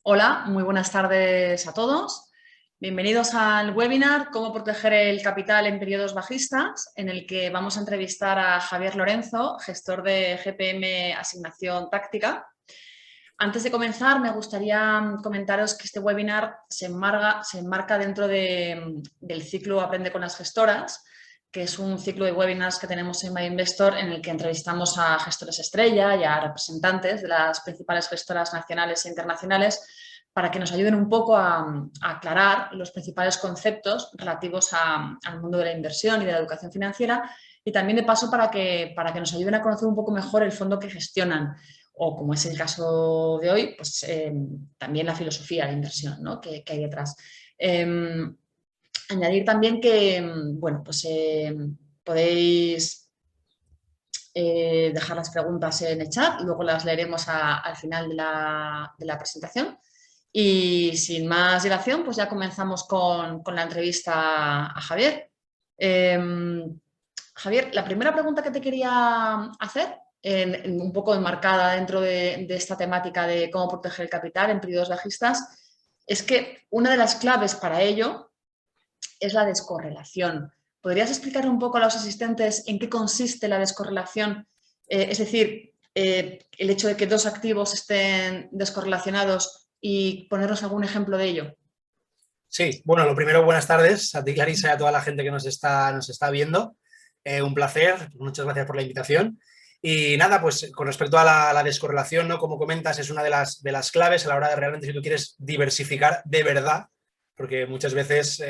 Hola, muy buenas tardes a todos. Bienvenidos al webinar Cómo proteger el capital en periodos bajistas, en el que vamos a entrevistar a Javier Lorenzo, gestor de GPM Asignación Táctica. Antes de comenzar, me gustaría comentaros que este webinar se enmarca dentro del ciclo Aprende con las gestoras, que es un ciclo de webinars que tenemos en MyInvestor en el que entrevistamos a gestores estrella y a representantes de las principales gestoras nacionales e internacionales para que nos ayuden un poco a aclarar los principales conceptos relativos al mundo de la inversión y de la educación financiera y también de paso para que nos ayuden a conocer un poco mejor el fondo que gestionan o, como es el caso de hoy, pues también la filosofía de inversión, ¿no? que hay detrás. Añadir también que, bueno, pues podéis dejar las preguntas en el chat, luego las leeremos al final de la presentación. Y sin más dilación, pues ya comenzamos con la entrevista a Javier. Javier, la primera pregunta que te quería hacer, un poco enmarcada dentro de esta temática de cómo proteger el capital en periodos bajistas, es que una de las claves para ello es la descorrelación. ¿Podrías explicar un poco a los asistentes en qué consiste la descorrelación? Es decir, el hecho de que dos activos estén descorrelacionados y ponernos algún ejemplo de ello. Sí, bueno, lo primero, buenas tardes a ti, Clarisa, y a toda la gente que nos está viendo. Un placer, muchas gracias por la invitación. Y nada, pues con respecto a la descorrelación, ¿no? Como comentas, es una de las claves a la hora de realmente, si tú quieres diversificar de verdad, porque muchas veces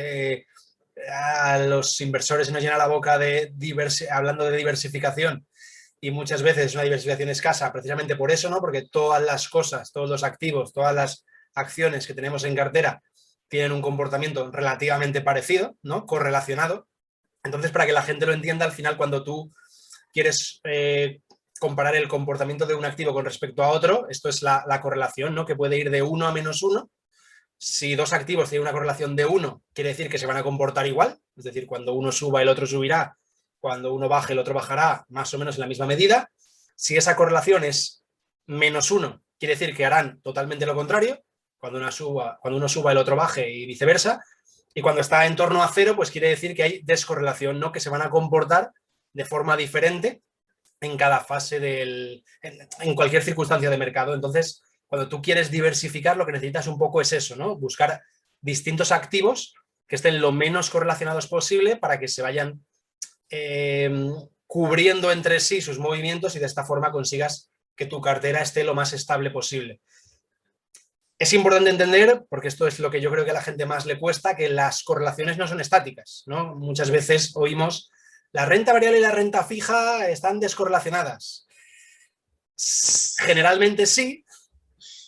a los inversores se nos llena la boca hablando de diversificación y muchas veces es una diversificación escasa precisamente por eso, ¿no? Porque todas las cosas, todos los activos, todas las acciones que tenemos en cartera tienen un comportamiento relativamente parecido, ¿no? Correlacionado. Entonces, para que la gente lo entienda, al final, cuando tú quieres comparar el comportamiento de un activo con respecto a otro, esto es la correlación, ¿no? Que puede ir de 1 a -1. Si dos activos tienen una correlación de 1, quiere decir que se van a comportar igual, es decir, cuando uno suba el otro subirá, cuando uno baje el otro bajará más o menos en la misma medida. Si esa correlación es -1, quiere decir que harán totalmente lo contrario, cuando uno suba el otro baje y viceversa. Y cuando está en torno a 0, pues quiere decir que hay descorrelación, ¿no? Que se van a comportar de forma diferente en cada fase en cualquier circunstancia de mercado. Entonces, cuando tú quieres diversificar, lo que necesitas un poco es eso, ¿no? Buscar distintos activos que estén lo menos correlacionados posible para que se vayan cubriendo entre sí sus movimientos y de esta forma consigas que tu cartera esté lo más estable posible. Es importante entender, porque esto es lo que yo creo que a la gente más le cuesta, que las correlaciones no son estáticas, ¿no? Muchas veces oímos la renta variable y la renta fija están descorrelacionadas. Generalmente sí,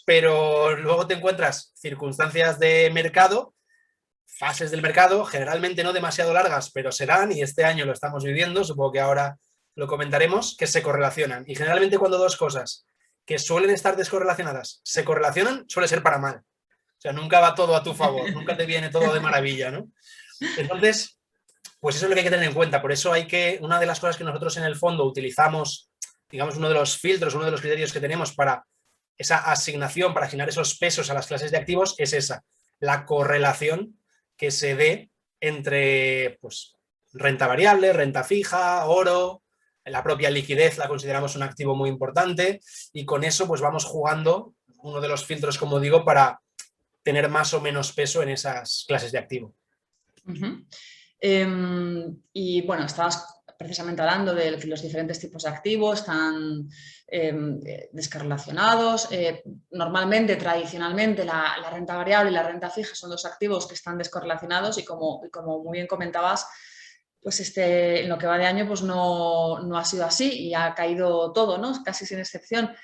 pero luego te encuentras circunstancias de mercado, fases del mercado, generalmente no demasiado largas, pero se dan, y este año lo estamos viviendo, supongo que ahora lo comentaremos, que se correlacionan. Y generalmente cuando dos cosas que suelen estar descorrelacionadas se correlacionan, suele ser para mal. O sea, nunca va todo a tu favor, nunca te viene todo de maravilla, ¿no? Entonces, pues eso es lo que hay que tener en cuenta. Por eso una de las cosas que nosotros en el fondo utilizamos, digamos, uno de los filtros, uno de los criterios que tenemos para esa asignación, para asignar esos pesos a las clases de activos, es esa, la correlación que se dé entre, pues, renta variable, renta fija, oro, la propia liquidez la consideramos un activo muy importante, y con eso pues vamos jugando uno de los filtros, como digo, para tener más o menos peso en esas clases de activo. Y bueno, estabas precisamente hablando de que los diferentes tipos de activos están descorrelacionados. Normalmente, tradicionalmente, la renta variable y la renta fija son dos activos que están descorrelacionados y como muy bien comentabas, pues en lo que va de año pues no ha sido así y ha caído todo, ¿no? Casi sin excepción.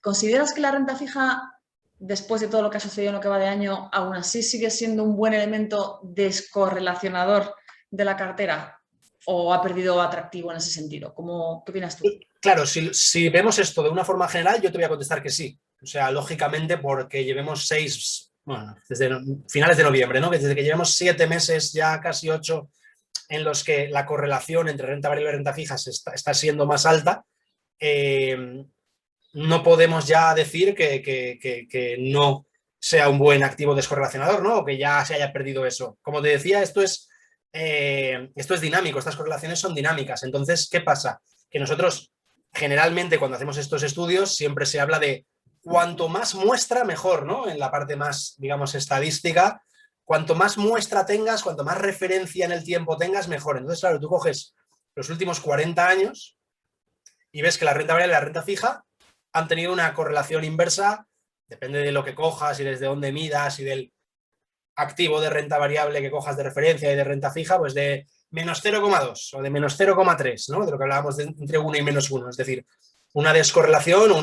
¿Consideras que la renta fija, después de todo lo que ha sucedido en lo que va de año, aún así sigue siendo un buen elemento descorrelacionador de la cartera o ha perdido atractivo en ese sentido? ¿Qué opinas tú? Claro, si vemos esto de una forma general, yo te voy a contestar que sí. O sea, lógicamente, porque llevemos desde finales de noviembre, ¿no? Que desde que llevemos 7 meses, ya casi 8, en los que la correlación entre renta variable y renta fija está siendo más alta, no podemos ya decir que no sea un buen activo descorrelacionador, ¿no? O que ya se haya perdido eso. Como te decía, esto es dinámico, estas correlaciones son dinámicas. Entonces, ¿qué pasa? Que nosotros, generalmente, cuando hacemos estos estudios, siempre se habla de cuanto más muestra, mejor, ¿no? En la parte más, digamos, estadística, cuanto más muestra tengas, cuanto más referencia en el tiempo tengas, mejor. Entonces, claro, tú coges los últimos 40 años y ves que la renta variable y la renta fija han tenido una correlación inversa, depende de lo que cojas y desde dónde midas y del activo de renta variable que cojas de referencia y de renta fija, pues de menos 0,2 o de menos 0,3, ¿no? De lo que hablábamos de entre 1 y menos 1, es decir, una descorrelación o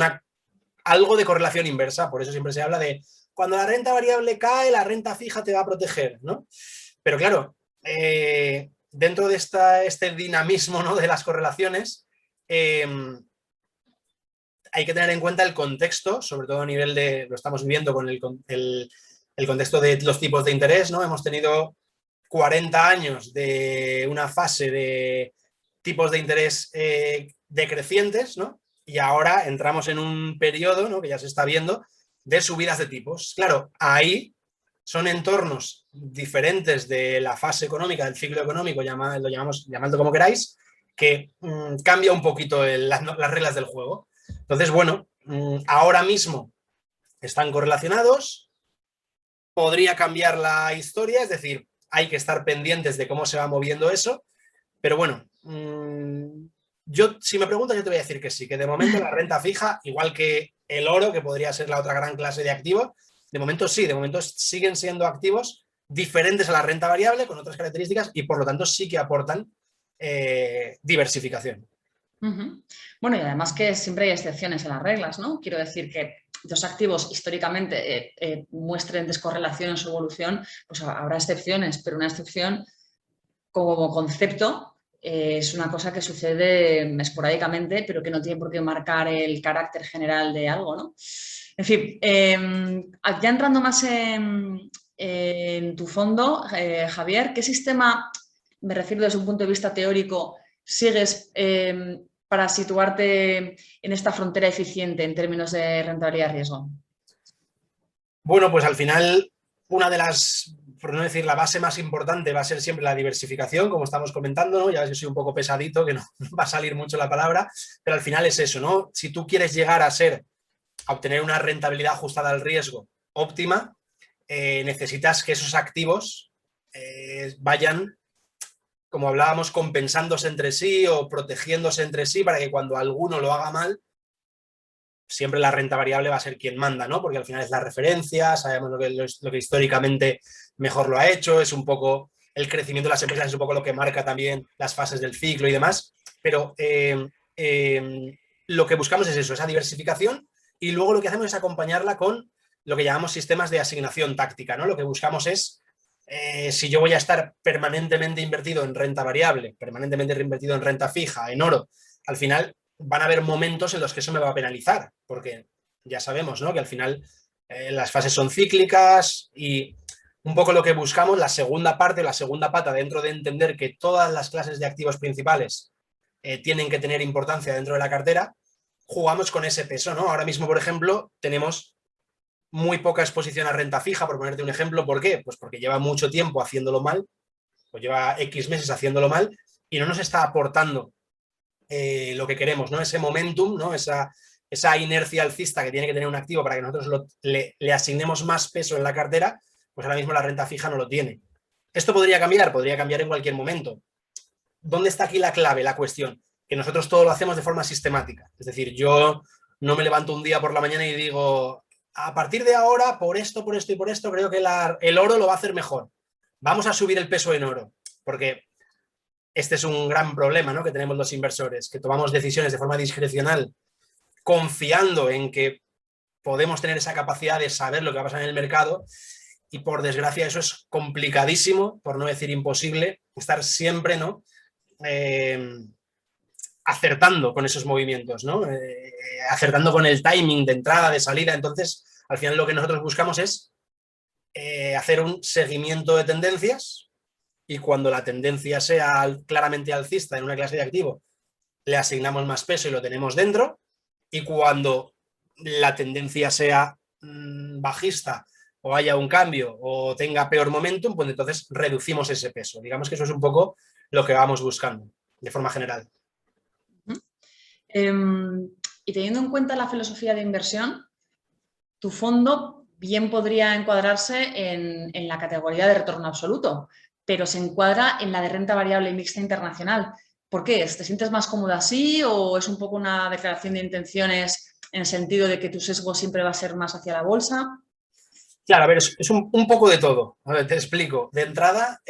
algo de correlación inversa. Por eso siempre se habla de cuando la renta variable cae, la renta fija te va a proteger, ¿no? Pero claro, dentro de este dinamismo, ¿no?, de las correlaciones, hay que tener en cuenta el contexto, sobre todo a nivel de, lo estamos viviendo con el contexto de los tipos de interés, ¿no? Hemos tenido 40 años de una fase de tipos de interés decrecientes, ¿no? Y ahora entramos en un periodo, ¿no?, que ya se está viendo, de subidas de tipos. Claro, ahí son entornos diferentes de la fase económica, del ciclo económico, llamadlo como queráis, que cambia un poquito las reglas del juego. Entonces, bueno, ahora mismo están correlacionados, podría cambiar la historia, es decir, hay que estar pendientes de cómo se va moviendo eso, pero bueno, yo, si me preguntas, yo te voy a decir que sí, que de momento la renta fija, igual que el oro, que podría ser la otra gran clase de activos, de momento sí, de momento siguen siendo activos diferentes a la renta variable, con otras características, y por lo tanto sí que aportan diversificación. Bueno, y además que siempre hay excepciones a las reglas, ¿no? Quiero decir que los activos históricamente muestren descorrelación en su evolución, pues habrá excepciones, pero una excepción como concepto es una cosa que sucede esporádicamente, pero que no tiene por qué marcar el carácter general de algo, ¿no? En fin, ya entrando más en tu fondo, Javier, ¿qué sistema, me refiero desde un punto de vista teórico, sigues para situarte en esta frontera eficiente en términos de rentabilidad y riesgo? Bueno, pues al final, una de las, por no decir la base más importante, va a ser siempre la diversificación, como estamos comentando, ¿no? Ya ves que soy un poco pesadito, que no va a salir mucho la palabra, pero al final es eso, ¿no? Si tú quieres llegar a obtener una rentabilidad ajustada al riesgo óptima, necesitas que esos activos vayan, como hablábamos, compensándose entre sí o protegiéndose entre sí para que cuando alguno lo haga mal, siempre la renta variable va a ser quien manda, ¿no? Porque al final es la referencia, sabemos lo que históricamente mejor lo ha hecho, es un poco el crecimiento de las empresas, es un poco lo que marca también las fases del ciclo y demás, pero lo que buscamos es eso, esa diversificación, y luego lo que hacemos es acompañarla con lo que llamamos sistemas de asignación táctica, ¿no? Lo que buscamos es, si yo voy a estar permanentemente invertido en renta variable, permanentemente reinvertido en renta fija, en oro, al final van a haber momentos en los que eso me va a penalizar, porque ya sabemos, ¿no?, que al final las fases son cíclicas y un poco lo que buscamos, la segunda parte, la segunda pata, dentro de entender que todas las clases de activos principales tienen que tener importancia dentro de la cartera, jugamos con ese peso, ¿no? Ahora mismo, por ejemplo, tenemos muy poca exposición a renta fija, por ponerte un ejemplo. ¿Por qué? Pues porque lleva mucho tiempo haciéndolo mal, pues lleva X meses haciéndolo mal y no nos está aportando lo que queremos, ¿no? Ese momentum, ¿no? Esa inercia alcista que tiene que tener un activo para que nosotros le asignemos más peso en la cartera, pues ahora mismo la renta fija no lo tiene. ¿Esto podría cambiar en cualquier momento? ¿Dónde está aquí la clave, la cuestión? Que nosotros todo lo hacemos de forma sistemática. Es decir, yo no me levanto un día por la mañana y digo, a partir de ahora, por esto y por esto, creo que el oro lo va a hacer mejor. Vamos a subir el peso en oro, porque este es un gran problema, ¿no?, que tenemos los inversores, que tomamos decisiones de forma discrecional, confiando en que podemos tener esa capacidad de saber lo que va a pasar en el mercado, y por desgracia eso es complicadísimo, por no decir imposible, estar siempre, ¿no?, acertando con esos movimientos, ¿no? Acertando con el timing de entrada, de salida. Entonces, al final lo que nosotros buscamos es hacer un seguimiento de tendencias, y cuando la tendencia sea claramente alcista en una clase de activo, le asignamos más peso y lo tenemos dentro, y cuando la tendencia sea bajista o haya un cambio o tenga peor momentum, pues entonces reducimos ese peso. Digamos que eso es un poco lo que vamos buscando de forma general. Y teniendo en cuenta la filosofía de inversión, tu fondo bien podría encuadrarse en la categoría de retorno absoluto, pero se encuadra en la de renta variable mixta internacional. ¿Por qué? ¿Te sientes más cómodo así o es un poco una declaración de intenciones en el sentido de que tu sesgo siempre va a ser más hacia la bolsa? Claro, a ver, es un poco de todo. A ver, te explico. De entrada,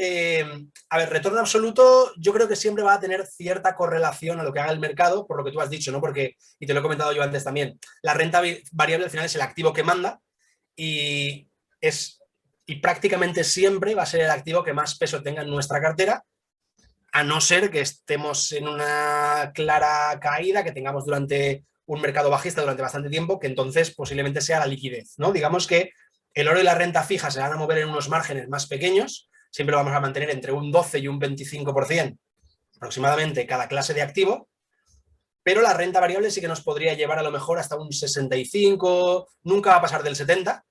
a ver, retorno absoluto yo creo que siempre va a tener cierta correlación a lo que haga el mercado, por lo que tú has dicho, ¿no? Porque, y te lo he comentado yo antes también, la renta variable al final es el activo que manda y, y prácticamente siempre va a ser el activo que más peso tenga en nuestra cartera, a no ser que estemos en una clara caída, que tengamos durante un mercado bajista durante bastante tiempo, que entonces posiblemente sea la liquidez, ¿no? Digamos que el oro y la renta fija se van a mover en unos márgenes más pequeños, siempre lo vamos a mantener entre un 12 y un 25% aproximadamente cada clase de activo, pero la renta variable sí que nos podría llevar a lo mejor hasta un 65, nunca va a pasar del 70,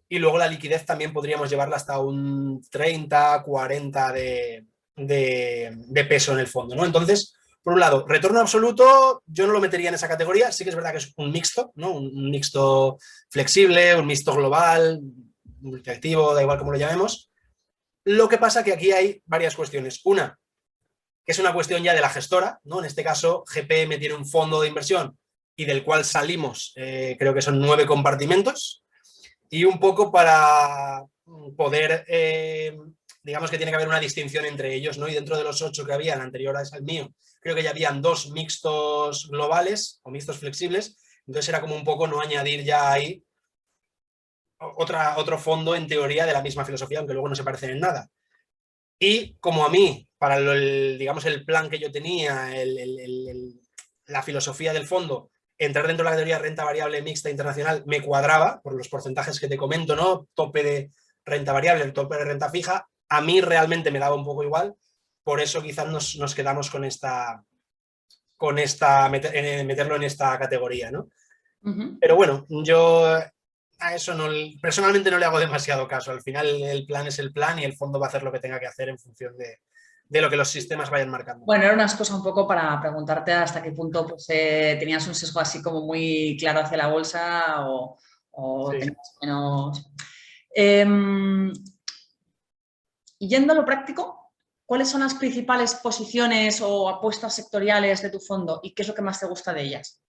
y luego la liquidez también podríamos llevarla hasta un 30, 40 de peso en el fondo, ¿no? Entonces, por un lado, retorno absoluto, yo no lo metería en esa categoría, sí que es verdad que es un mixto, ¿no? Un mixto flexible, un mixto global, multiactivo, da igual como lo llamemos. Lo que pasa que aquí hay varias cuestiones. Una, que es una cuestión ya de la gestora, ¿no? En este caso, GPM tiene un fondo de inversión y del cual salimos, creo que son 9 compartimentos, y un poco para poder, digamos que tiene que haber una distinción entre ellos, ¿no? Y dentro de los 8 que había, el anterior al mío, creo que ya habían 2 mixtos globales o mixtos flexibles, entonces era como un poco no añadir ya ahí otro fondo en teoría de la misma filosofía, aunque luego no se parecen en nada. Y como a mí, para digamos el plan que yo tenía, la filosofía del fondo, entrar dentro de la categoría de renta variable mixta internacional me cuadraba por los porcentajes que te comento, ¿no? Tope de renta variable, el tope de renta fija, a mí realmente me daba un poco igual, por eso quizás nos quedamos meterlo en esta categoría, ¿no? Pero bueno, yo a eso no, personalmente no le hago demasiado caso. Al final el plan es el plan y el fondo va a hacer lo que tenga que hacer en función de lo que los sistemas vayan marcando. Bueno, era una excusa un poco para preguntarte hasta qué punto pues, tenías un sesgo así como muy claro hacia la bolsa o Sí. tenías menos... yendo a lo práctico, ¿cuáles son las principales posiciones o apuestas sectoriales de tu fondo y qué es lo que más te gusta de ellas?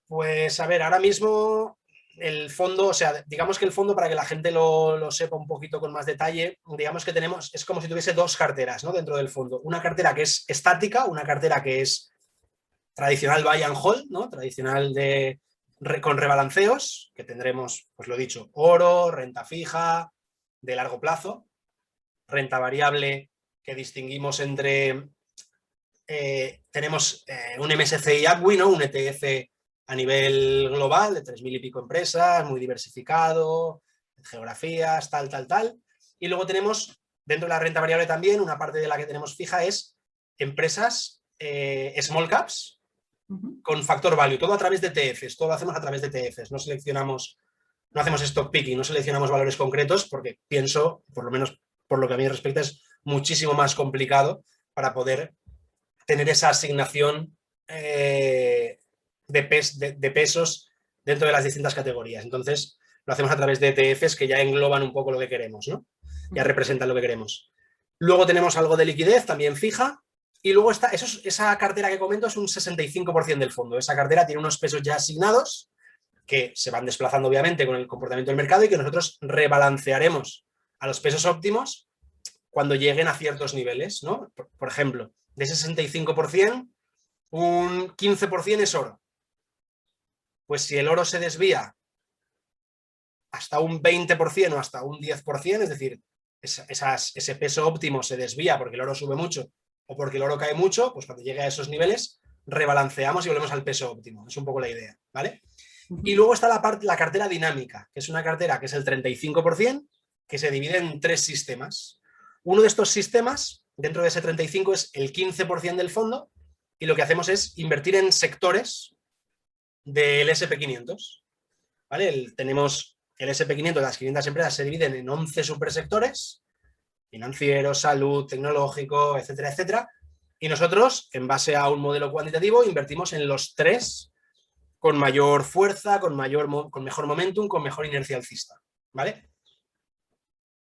Pues a ver, ahora mismo el fondo, o sea, digamos que el fondo, para que la gente lo sepa un poquito con más detalle, digamos que tenemos, es como si tuviese 2 carteras, ¿no? Dentro del fondo. Una cartera que es estática, una cartera que es tradicional buy and hold, ¿no? Tradicional con rebalanceos, que tendremos, pues lo dicho, oro, renta fija, de largo plazo, renta variable, que distinguimos entre, tenemos un MSCI ACWI, ¿no? Un ETF a nivel global de 3.000 y pico empresas, muy diversificado, geografías, tal. Y luego tenemos, dentro de la renta variable también, una parte de la que tenemos fija es empresas small caps con factor value, todo a través de ETFs, todo lo hacemos a través de ETFs, no hacemos stock picking, no seleccionamos valores concretos porque pienso, por lo menos por lo que a mí respecta, es muchísimo más complicado para poder tener esa asignación de pesos dentro de las distintas categorías. Entonces, lo hacemos a través de ETFs que ya engloban un poco lo que queremos, ¿no? Ya representan lo que queremos. Luego tenemos algo de liquidez, también fija, y luego esa cartera que comento es un 65% del fondo. Esa cartera tiene unos pesos ya asignados que se van desplazando obviamente con el comportamiento del mercado y que nosotros rebalancearemos a los pesos óptimos cuando lleguen a ciertos niveles, ¿no? Por ejemplo, de ese 65%, un 15% es oro. Pues si el oro se desvía hasta un 20% o hasta un 10%, es decir, ese peso óptimo se desvía porque el oro sube mucho o porque el oro cae mucho, pues cuando llegue a esos niveles rebalanceamos y volvemos al peso óptimo. Es un poco la idea, ¿vale? Y luego está la cartera dinámica, que es una cartera que es el 35%, que se divide en 3 sistemas. Uno de estos sistemas, dentro de ese 35%, es el 15% del fondo, y lo que hacemos es invertir en sectores del SP500. ¿Vale? Tenemos el SP500, las 500 empresas se dividen en 11 supersectores, financiero, salud, tecnológico, etcétera, etcétera. Y nosotros, en base a un modelo cuantitativo, invertimos en los 3 con mayor fuerza, con mejor momentum, con mejor inercia alcista. ¿Vale?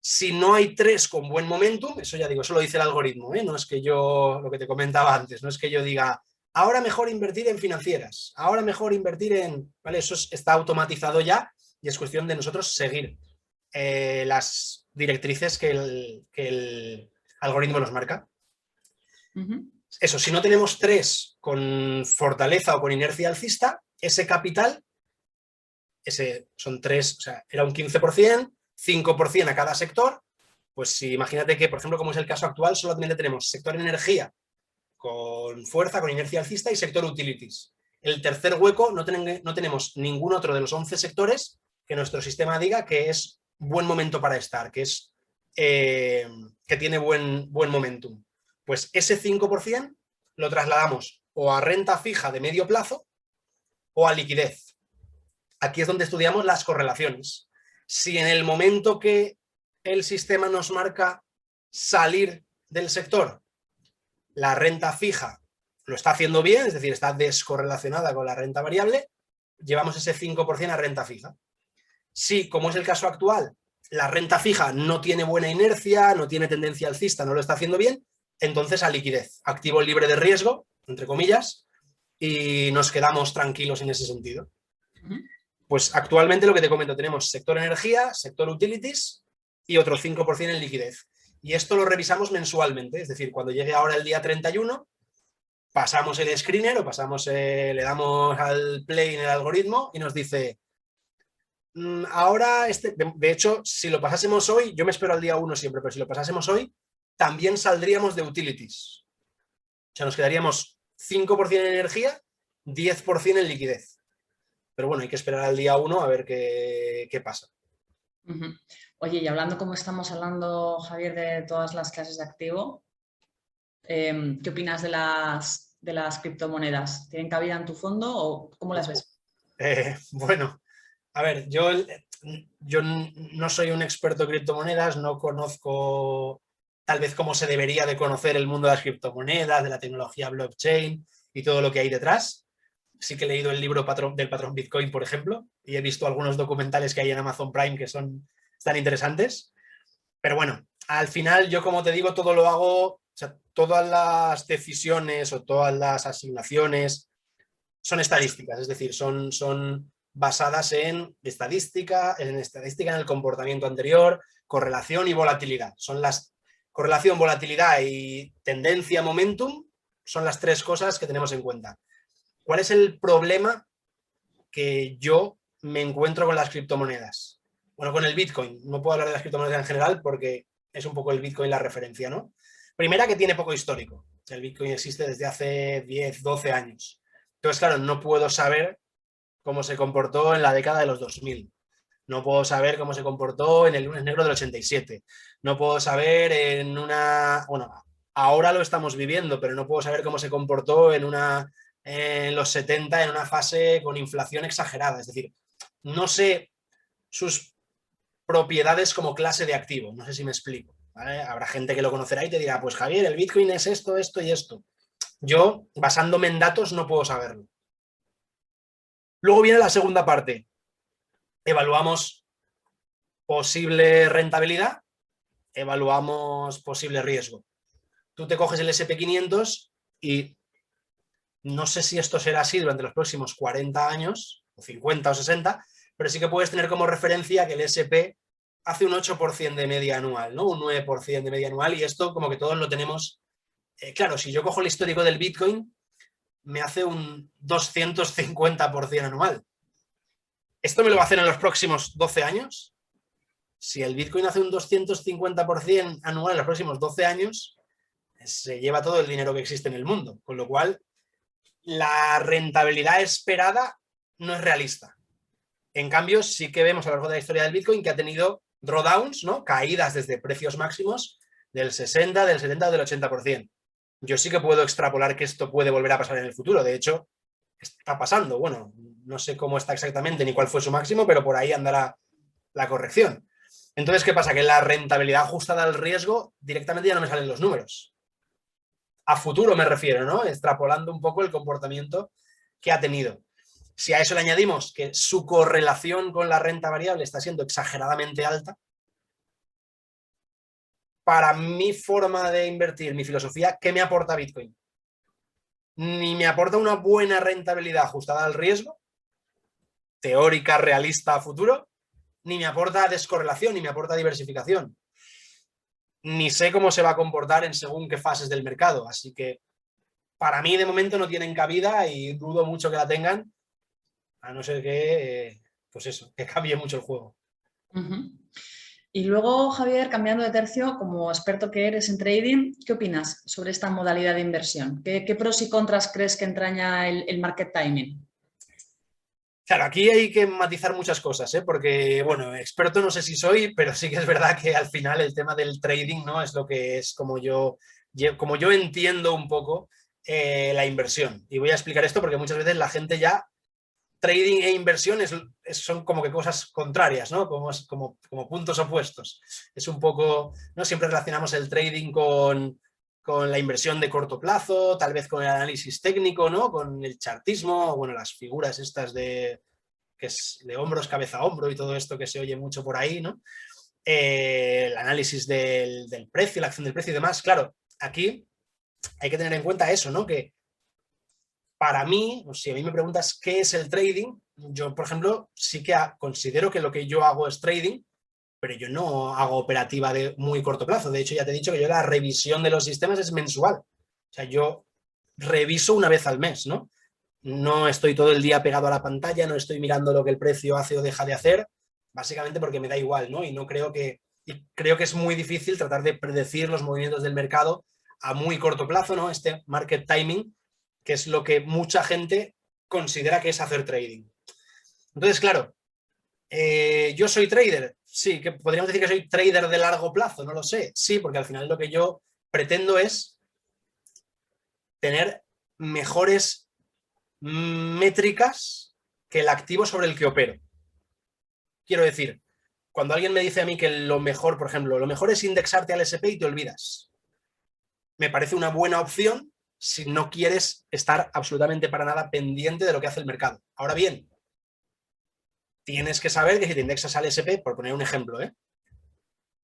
Si no hay 3 con buen momentum, eso ya digo, eso lo dice el algoritmo, ¿eh? No es que yo, lo que te comentaba antes, no es que yo diga, ahora mejor invertir en financieras, ahora mejor invertir en... ¿Vale? Eso está automatizado ya y es cuestión de nosotros seguir las directrices que el algoritmo nos marca. Eso, si no tenemos 3 con fortaleza o con inercia alcista, ese capital, son 3, o sea, era un 15%, 5% a cada sector, pues si imagínate que, por ejemplo, como es el caso actual, solamente tenemos sector energía con fuerza, con inercia alcista y sector utilities. El tercer hueco no tenemos ningún otro de los 11 sectores que nuestro sistema diga que es buen momento para estar, que tiene buen momentum. Pues ese 5% lo trasladamos o a renta fija de medio plazo o a liquidez. Aquí es donde estudiamos las correlaciones. Si en el momento que el sistema nos marca salir del sector, la renta fija lo está haciendo bien, es decir, está descorrelacionada con la renta variable, llevamos ese 5% a renta fija. Si, como es el caso actual, la renta fija no tiene buena inercia, no tiene tendencia alcista, no lo está haciendo bien, entonces a liquidez, activo libre de riesgo, entre comillas, y nos quedamos tranquilos en ese sentido. Pues actualmente lo que te comento, tenemos sector energía, sector utilities y otro 5% en liquidez. Y esto lo revisamos mensualmente, es decir, cuando llegue ahora el día 31, pasamos el screener o le damos al play en el algoritmo y nos dice, ahora, de hecho, si lo pasásemos hoy, yo me espero al día 1 siempre, pero si lo pasásemos hoy, también saldríamos de utilities. O sea, nos quedaríamos 5% en energía, 10% en liquidez. Pero bueno, hay que esperar al día 1 a ver qué pasa. Oye, y hablando como estamos hablando, Javier, de todas las clases de activo, ¿qué opinas de las criptomonedas? ¿Tienen cabida en tu fondo o cómo las ves? Bueno, a ver, yo no soy un experto en criptomonedas, no conozco tal vez cómo se debería de conocer el mundo de las criptomonedas, de la tecnología blockchain y todo lo que hay detrás. Sí que he leído el libro del patrón Bitcoin, por ejemplo, y he visto algunos documentales que hay en Amazon Prime que están interesantes. Pero bueno, al final yo, como te digo, todo lo hago, o sea, todas las decisiones o todas las asignaciones son estadísticas, es decir, son basadas en estadística, en el comportamiento anterior, correlación y volatilidad. Son las correlación, volatilidad y tendencia, momentum, son las 3 cosas que tenemos en cuenta. ¿Cuál es el problema que yo me encuentro con las criptomonedas? Bueno, con el Bitcoin. No puedo hablar de las criptomonedas en general porque es un poco el Bitcoin la referencia, ¿no? Primera, que tiene poco histórico. El Bitcoin existe desde hace 10, 12 años. Entonces, claro, no puedo saber cómo se comportó en la década de los 2000. No puedo saber cómo se comportó en el lunes negro del 87. No puedo saber en una... Bueno, ahora lo estamos viviendo, pero no puedo saber cómo se comportó en los 70 en una fase con inflación exagerada. Es decir, no sé sus propiedades como clase de activo. No sé si me explico, ¿vale? Habrá gente que lo conocerá y te dirá, pues Javier, el Bitcoin es esto, esto y esto. Yo, basándome en datos, no puedo saberlo. Luego viene la segunda parte. Evaluamos posible rentabilidad, evaluamos posible riesgo. Tú te coges el SP500 y no sé si esto será así durante los próximos 40 años, o 50 o 60, pero sí que puedes tener como referencia que el SP hace un 8% de media anual, ¿no? Un 9% de media anual, y esto como que todos lo tenemos. Claro, si yo cojo el histórico del Bitcoin, me hace un 250% anual. ¿Esto me lo va a hacer en los próximos 12 años? Si el Bitcoin hace un 250% anual en los próximos 12 años, se lleva todo el dinero que existe en el mundo, con lo cual la rentabilidad esperada no es realista. En cambio, sí que vemos a lo largo de la historia del Bitcoin que ha tenido drawdowns, ¿no? Caídas desde precios máximos del 60, del 70 o del 80%. Yo sí que puedo extrapolar que esto puede volver a pasar en el futuro. De hecho, está pasando. Bueno, No sé cómo está exactamente ni cuál fue su máximo, pero por ahí andará la corrección. Entonces, ¿qué pasa? Que la rentabilidad ajustada al riesgo directamente ya no me salen los números. A futuro me refiero, ¿no? Extrapolando un poco el comportamiento que ha tenido. Si a eso le añadimos que su correlación con la renta variable está siendo exageradamente alta, para mi forma de invertir, mi filosofía, ¿qué me aporta Bitcoin? Ni me aporta una buena rentabilidad ajustada al riesgo, teórica, realista a futuro, ni me aporta descorrelación, ni me aporta diversificación. Ni sé cómo se va a comportar en según qué fases del mercado. Así que para mí de momento no tienen cabida y dudo mucho que la tengan, a no ser que, pues eso, que cambie mucho el juego. Uh-huh. Y luego, Javier, cambiando de tercio, como experto que eres en trading, ¿qué opinas sobre esta modalidad de inversión? ¿Qué pros y contras crees que entraña el market timing? Claro, aquí hay que matizar muchas cosas, ¿eh? Porque, bueno, experto no sé si soy, pero sí que es verdad que al final el tema del trading, ¿no? Es lo que es como yo entiendo un poco la inversión. Y voy a explicar esto porque muchas veces la gente ya, trading e inversión son como que cosas contrarias, ¿no? Como puntos opuestos. Es un poco, ¿no? Siempre relacionamos el trading con la inversión de corto plazo, tal vez con el análisis técnico, ¿no? Con el chartismo, bueno, las figuras estas que es de hombros, cabeza a hombro y todo esto que se oye mucho por ahí, ¿no? El análisis del precio, la acción del precio y demás. Claro, aquí hay que tener en cuenta eso, ¿no? Que para mí, si a mí me preguntas qué es el trading, yo, por ejemplo, sí que considero que lo que yo hago es trading, pero yo no hago operativa de muy corto plazo. De hecho, ya te he dicho que yo la revisión de los sistemas es mensual. O sea, yo reviso una vez al mes, ¿no? No estoy todo el día pegado a la pantalla, no estoy mirando lo que el precio hace o deja de hacer, básicamente porque me da igual, ¿no? Y creo que es muy difícil tratar de predecir los movimientos del mercado a muy corto plazo, ¿no? Este market timing, que es lo que mucha gente considera que es hacer trading. Entonces, claro, yo soy trader, sí, que podríamos decir que soy trader de largo plazo, no lo sé, sí, porque al final lo que yo pretendo es tener mejores métricas que el activo sobre el que opero. Quiero decir, cuando alguien me dice a mí que lo mejor, por ejemplo, lo mejor es indexarte al SP y te olvidas, me parece una buena opción si no quieres estar absolutamente para nada pendiente de lo que hace el mercado. Ahora bien, tienes que saber que si te indexas al SP, por poner un ejemplo,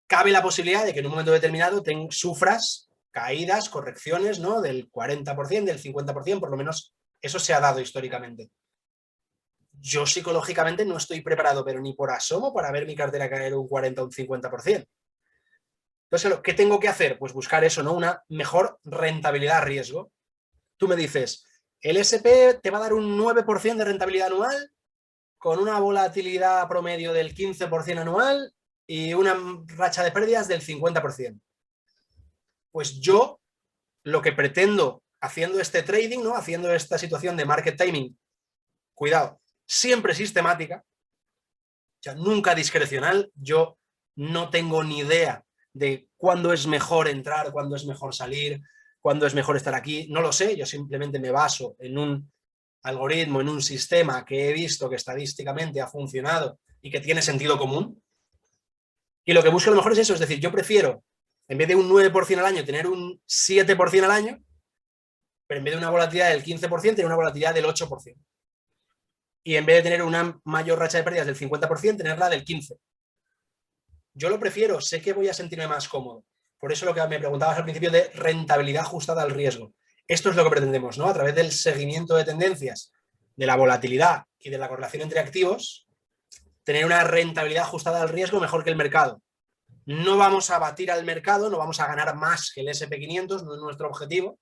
cabe la posibilidad de que en un momento determinado sufras caídas, correcciones, ¿no? Del 40%, del 50%, por lo menos eso se ha dado históricamente. Yo psicológicamente no estoy preparado, pero ni por asomo, para ver mi cartera caer un 40 o un 50%. Entonces, ¿qué tengo que hacer? Pues buscar eso, ¿no? Una mejor rentabilidad a riesgo. Tú me dices, el SP te va a dar un 9% de rentabilidad anual con una volatilidad promedio del 15% anual y una racha de pérdidas del 50%. Pues yo lo que pretendo haciendo este trading, ¿no? Haciendo esta situación de market timing, cuidado, siempre sistemática, o sea, nunca discrecional. Yo no tengo ni idea de cuándo es mejor entrar, cuándo es mejor salir, cuándo es mejor estar aquí. No lo sé, yo simplemente me baso en un algoritmo, en un sistema que he visto que estadísticamente ha funcionado y que tiene sentido común. Y lo que busco a lo mejor es eso, es decir, yo prefiero, en vez de un 9% al año, tener un 7% al año, pero en vez de una volatilidad del 15%, tener una volatilidad del 8%. Y en vez de tener una mayor racha de pérdidas del 50%, tenerla del 15%. Yo lo prefiero, sé que voy a sentirme más cómodo. Por eso lo que me preguntabas al principio de rentabilidad ajustada al riesgo. Esto es lo que pretendemos, ¿no? A través del seguimiento de tendencias, de la volatilidad y de la correlación entre activos, tener una rentabilidad ajustada al riesgo mejor que el mercado. No vamos a batir al mercado, no vamos a ganar más que el SP500, no es nuestro objetivo,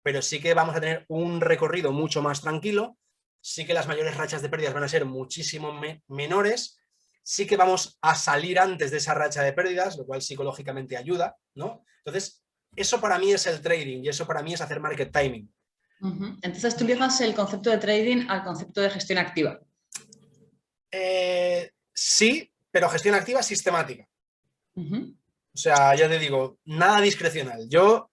pero sí que vamos a tener un recorrido mucho más tranquilo, sí que las mayores rachas de pérdidas van a ser muchísimo menores, sí que vamos a salir antes de esa racha de pérdidas, lo cual psicológicamente ayuda, ¿no? Entonces, eso para mí es el trading y eso para mí es hacer market timing. Entonces, tú ligas el concepto de trading al concepto de gestión activa. Sí, pero gestión activa sistemática. O sea, ya te digo, nada discrecional. Yo,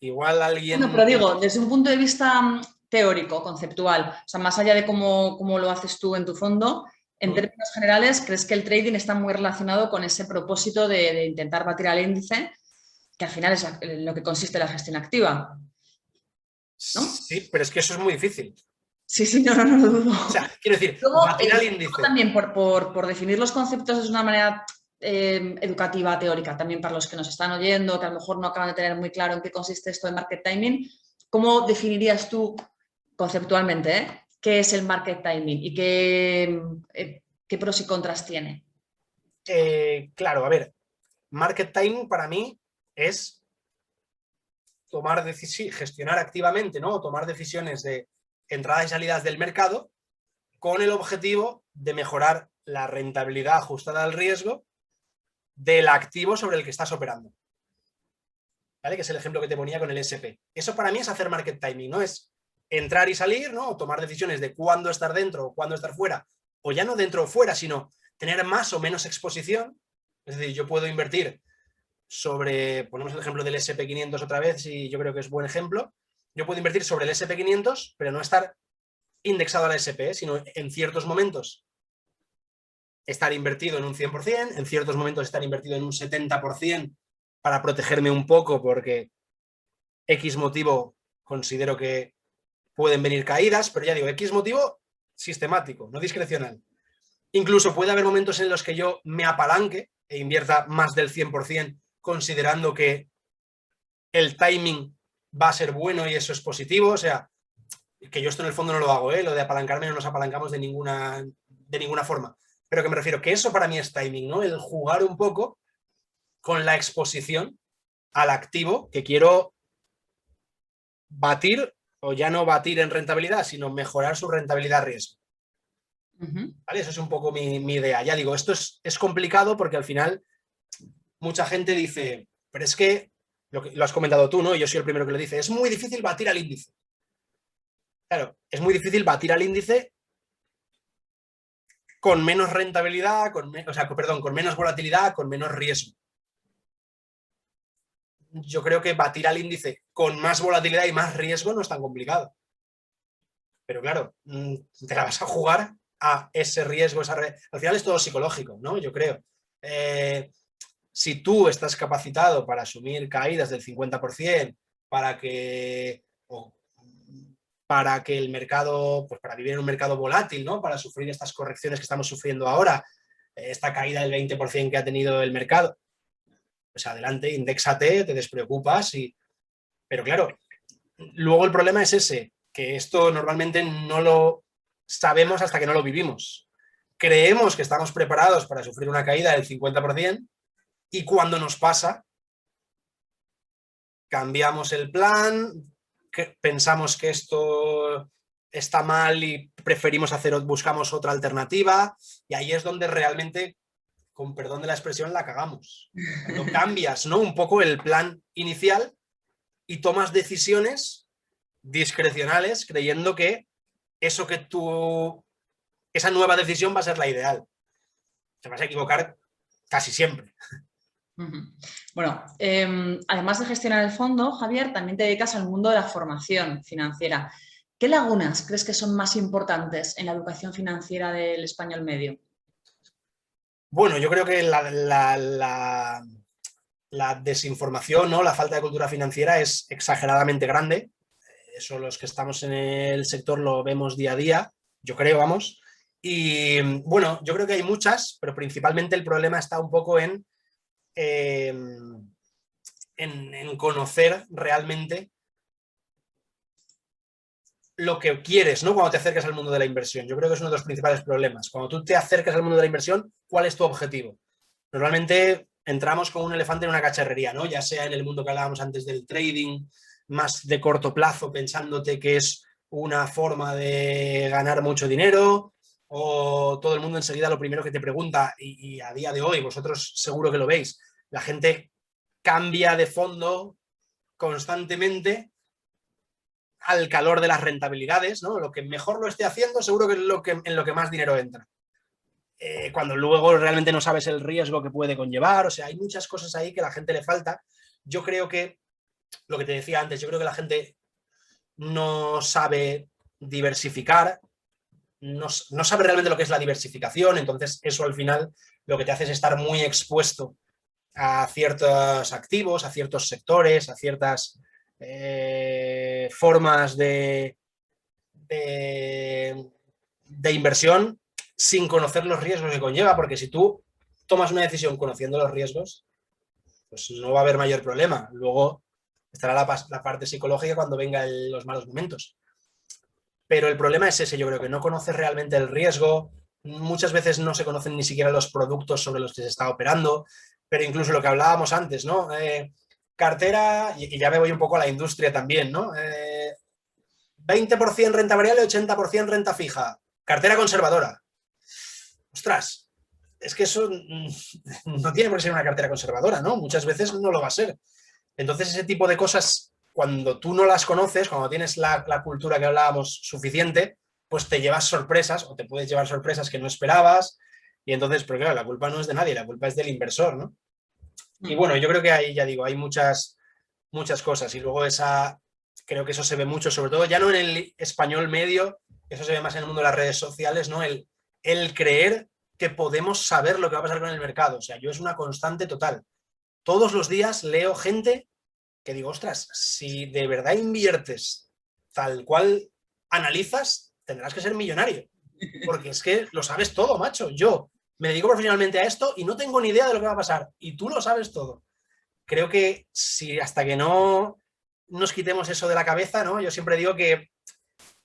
igual alguien... Bueno, pero digo, desde un punto de vista teórico, conceptual. O sea, más allá de cómo lo haces tú en tu fondo, en términos generales, ¿crees que el trading está muy relacionado con ese propósito de intentar batir al índice, que al final es lo que consiste la gestión activa? ¿No? Sí, pero es que eso es muy difícil. Sí, no lo dudo. O sea, quiero decir, Luego, batir al índice. también por definir los conceptos de una manera educativa, teórica, también para los que nos están oyendo, que a lo mejor no acaban de tener muy claro en qué consiste esto de market timing, ¿cómo definirías tú conceptualmente qué es el market timing y qué pros y contras tiene? Claro, a ver, market timing para mí es tomar decisiones, gestionar activamente, ¿no? Tomar decisiones de entradas y salidas del mercado con el objetivo de mejorar la rentabilidad ajustada al riesgo del activo sobre el que estás operando. ¿Vale? Que es el ejemplo que te ponía con el SP. Eso para mí es hacer market timing, ¿no? Es entrar y salir, ¿no? O tomar decisiones de cuándo estar dentro o cuándo estar fuera, o ya no dentro o fuera, sino tener más o menos exposición. Es decir, yo puedo invertir sobre, ponemos el ejemplo del SP500 otra vez, y yo creo que es buen ejemplo. Yo puedo invertir sobre el SP500, pero no estar indexado a la SP, sino en ciertos momentos estar invertido en un 100%, en ciertos momentos estar invertido en un 70% para protegerme un poco porque X motivo considero que pueden venir caídas, pero ya digo, X motivo sistemático, no discrecional. Incluso puede haber momentos en los que yo me apalanque e invierta más del 100% considerando que el timing va a ser bueno y eso es positivo. O sea, que yo esto en el fondo no lo hago, lo de apalancarme no nos apalancamos de ninguna forma. Pero que me refiero que eso para mí es timing, ¿no? El jugar un poco con la exposición al activo que quiero batir, o ya no batir en rentabilidad, sino mejorar su rentabilidad-riesgo. ¿Vale? Eso es un poco mi idea. Ya digo, esto es complicado porque al final mucha gente dice, pero es que, lo has comentado tú, ¿no? Yo soy el primero que lo dice, es muy difícil batir al índice. Claro, es muy difícil batir al índice con menos rentabilidad, con menos volatilidad, con menos riesgo. Yo creo que batir al índice con más volatilidad y más riesgo no es tan complicado. Pero claro, te la vas a jugar a ese riesgo, al final es todo psicológico, ¿no? Yo creo. Si tú estás capacitado para asumir caídas del 50%, para que el mercado, pues para vivir en un mercado volátil, ¿no? Para sufrir estas correcciones que estamos sufriendo ahora, esta caída del 20% que ha tenido el mercado, pues adelante, indéxate, te despreocupas. Pero claro, luego el problema es ese, que esto normalmente no lo sabemos hasta que no lo vivimos. Creemos que estamos preparados para sufrir una caída del 50% y cuando nos pasa, cambiamos el plan, pensamos que esto está mal y buscamos otra alternativa, y ahí es donde realmente, con perdón de la expresión, la cagamos. Cuando cambias, ¿no? Un poco el plan inicial y tomas decisiones discrecionales creyendo que esa nueva decisión va a ser la ideal. Te vas a equivocar casi siempre. Bueno, además de gestionar el fondo, Javier, también te dedicas al mundo de la formación financiera. ¿Qué lagunas crees que son más importantes en la educación financiera del español medio? Bueno, yo creo que la desinformación, ¿no? La falta de cultura financiera es exageradamente grande. Eso los que estamos en el sector lo vemos día a día, yo creo, vamos. Y bueno, yo creo que hay muchas, pero principalmente el problema está un poco en conocer realmente lo que quieres, ¿no? Cuando te acercas al mundo de la inversión. Yo creo que es uno de los principales problemas. Cuando tú te acercas al mundo de la inversión, ¿cuál es tu objetivo? Normalmente entramos con un elefante en una cacharrería, ¿no? Ya sea en el mundo que hablábamos antes del trading, más de corto plazo, pensándote que es una forma de ganar mucho dinero, o todo el mundo enseguida lo primero que te pregunta, y a día de hoy vosotros seguro que lo veis, la gente cambia de fondo constantemente al calor de las rentabilidades, ¿no? Lo que mejor lo esté haciendo seguro que es en lo que más dinero entra. Cuando luego realmente no sabes el riesgo que puede conllevar, o sea, hay muchas cosas ahí que a la gente le falta. Yo creo que, lo que te decía antes, yo creo que la gente no sabe diversificar, no sabe realmente lo que es la diversificación, entonces eso al final lo que te hace es estar muy expuesto a ciertos activos, a ciertos sectores, a ciertas formas de inversión sin conocer los riesgos que conlleva, porque si tú tomas una decisión conociendo los riesgos, pues no va a haber mayor problema. Luego estará la parte psicológica cuando vengan los malos momentos. Pero el problema es ese, yo creo que no conoces realmente el riesgo, muchas veces no se conocen ni siquiera los productos sobre los que se está operando, pero incluso lo que hablábamos antes, ¿no? Cartera, y ya me voy un poco a la industria también, ¿no? 20% renta variable, 80% renta fija. Cartera conservadora. Ostras, es que eso no tiene por qué ser una cartera conservadora, ¿no? Muchas veces no lo va a ser. Entonces, ese tipo de cosas, cuando tú no las conoces, cuando tienes la cultura que hablábamos suficiente, pues te llevas sorpresas o te puedes llevar sorpresas que no esperabas. Y entonces, pero claro, la culpa no es de nadie, la culpa es del inversor, ¿no? Y bueno, yo creo que ahí, ya digo, hay muchas cosas. Y luego creo que eso se ve mucho, sobre todo ya no en el español medio, eso se ve más en el mundo de las redes sociales, ¿no? El creer que podemos saber lo que va a pasar con el mercado. O sea, yo es una constante total. Todos los días leo gente que digo, ostras, si de verdad inviertes tal cual analizas, tendrás que ser millonario. Porque es que lo sabes todo, macho. Yo me dedico profesionalmente a esto y no tengo ni idea de lo que va a pasar. Y tú lo sabes todo. Creo que si hasta que no nos quitemos eso de la cabeza, ¿no? Yo siempre digo que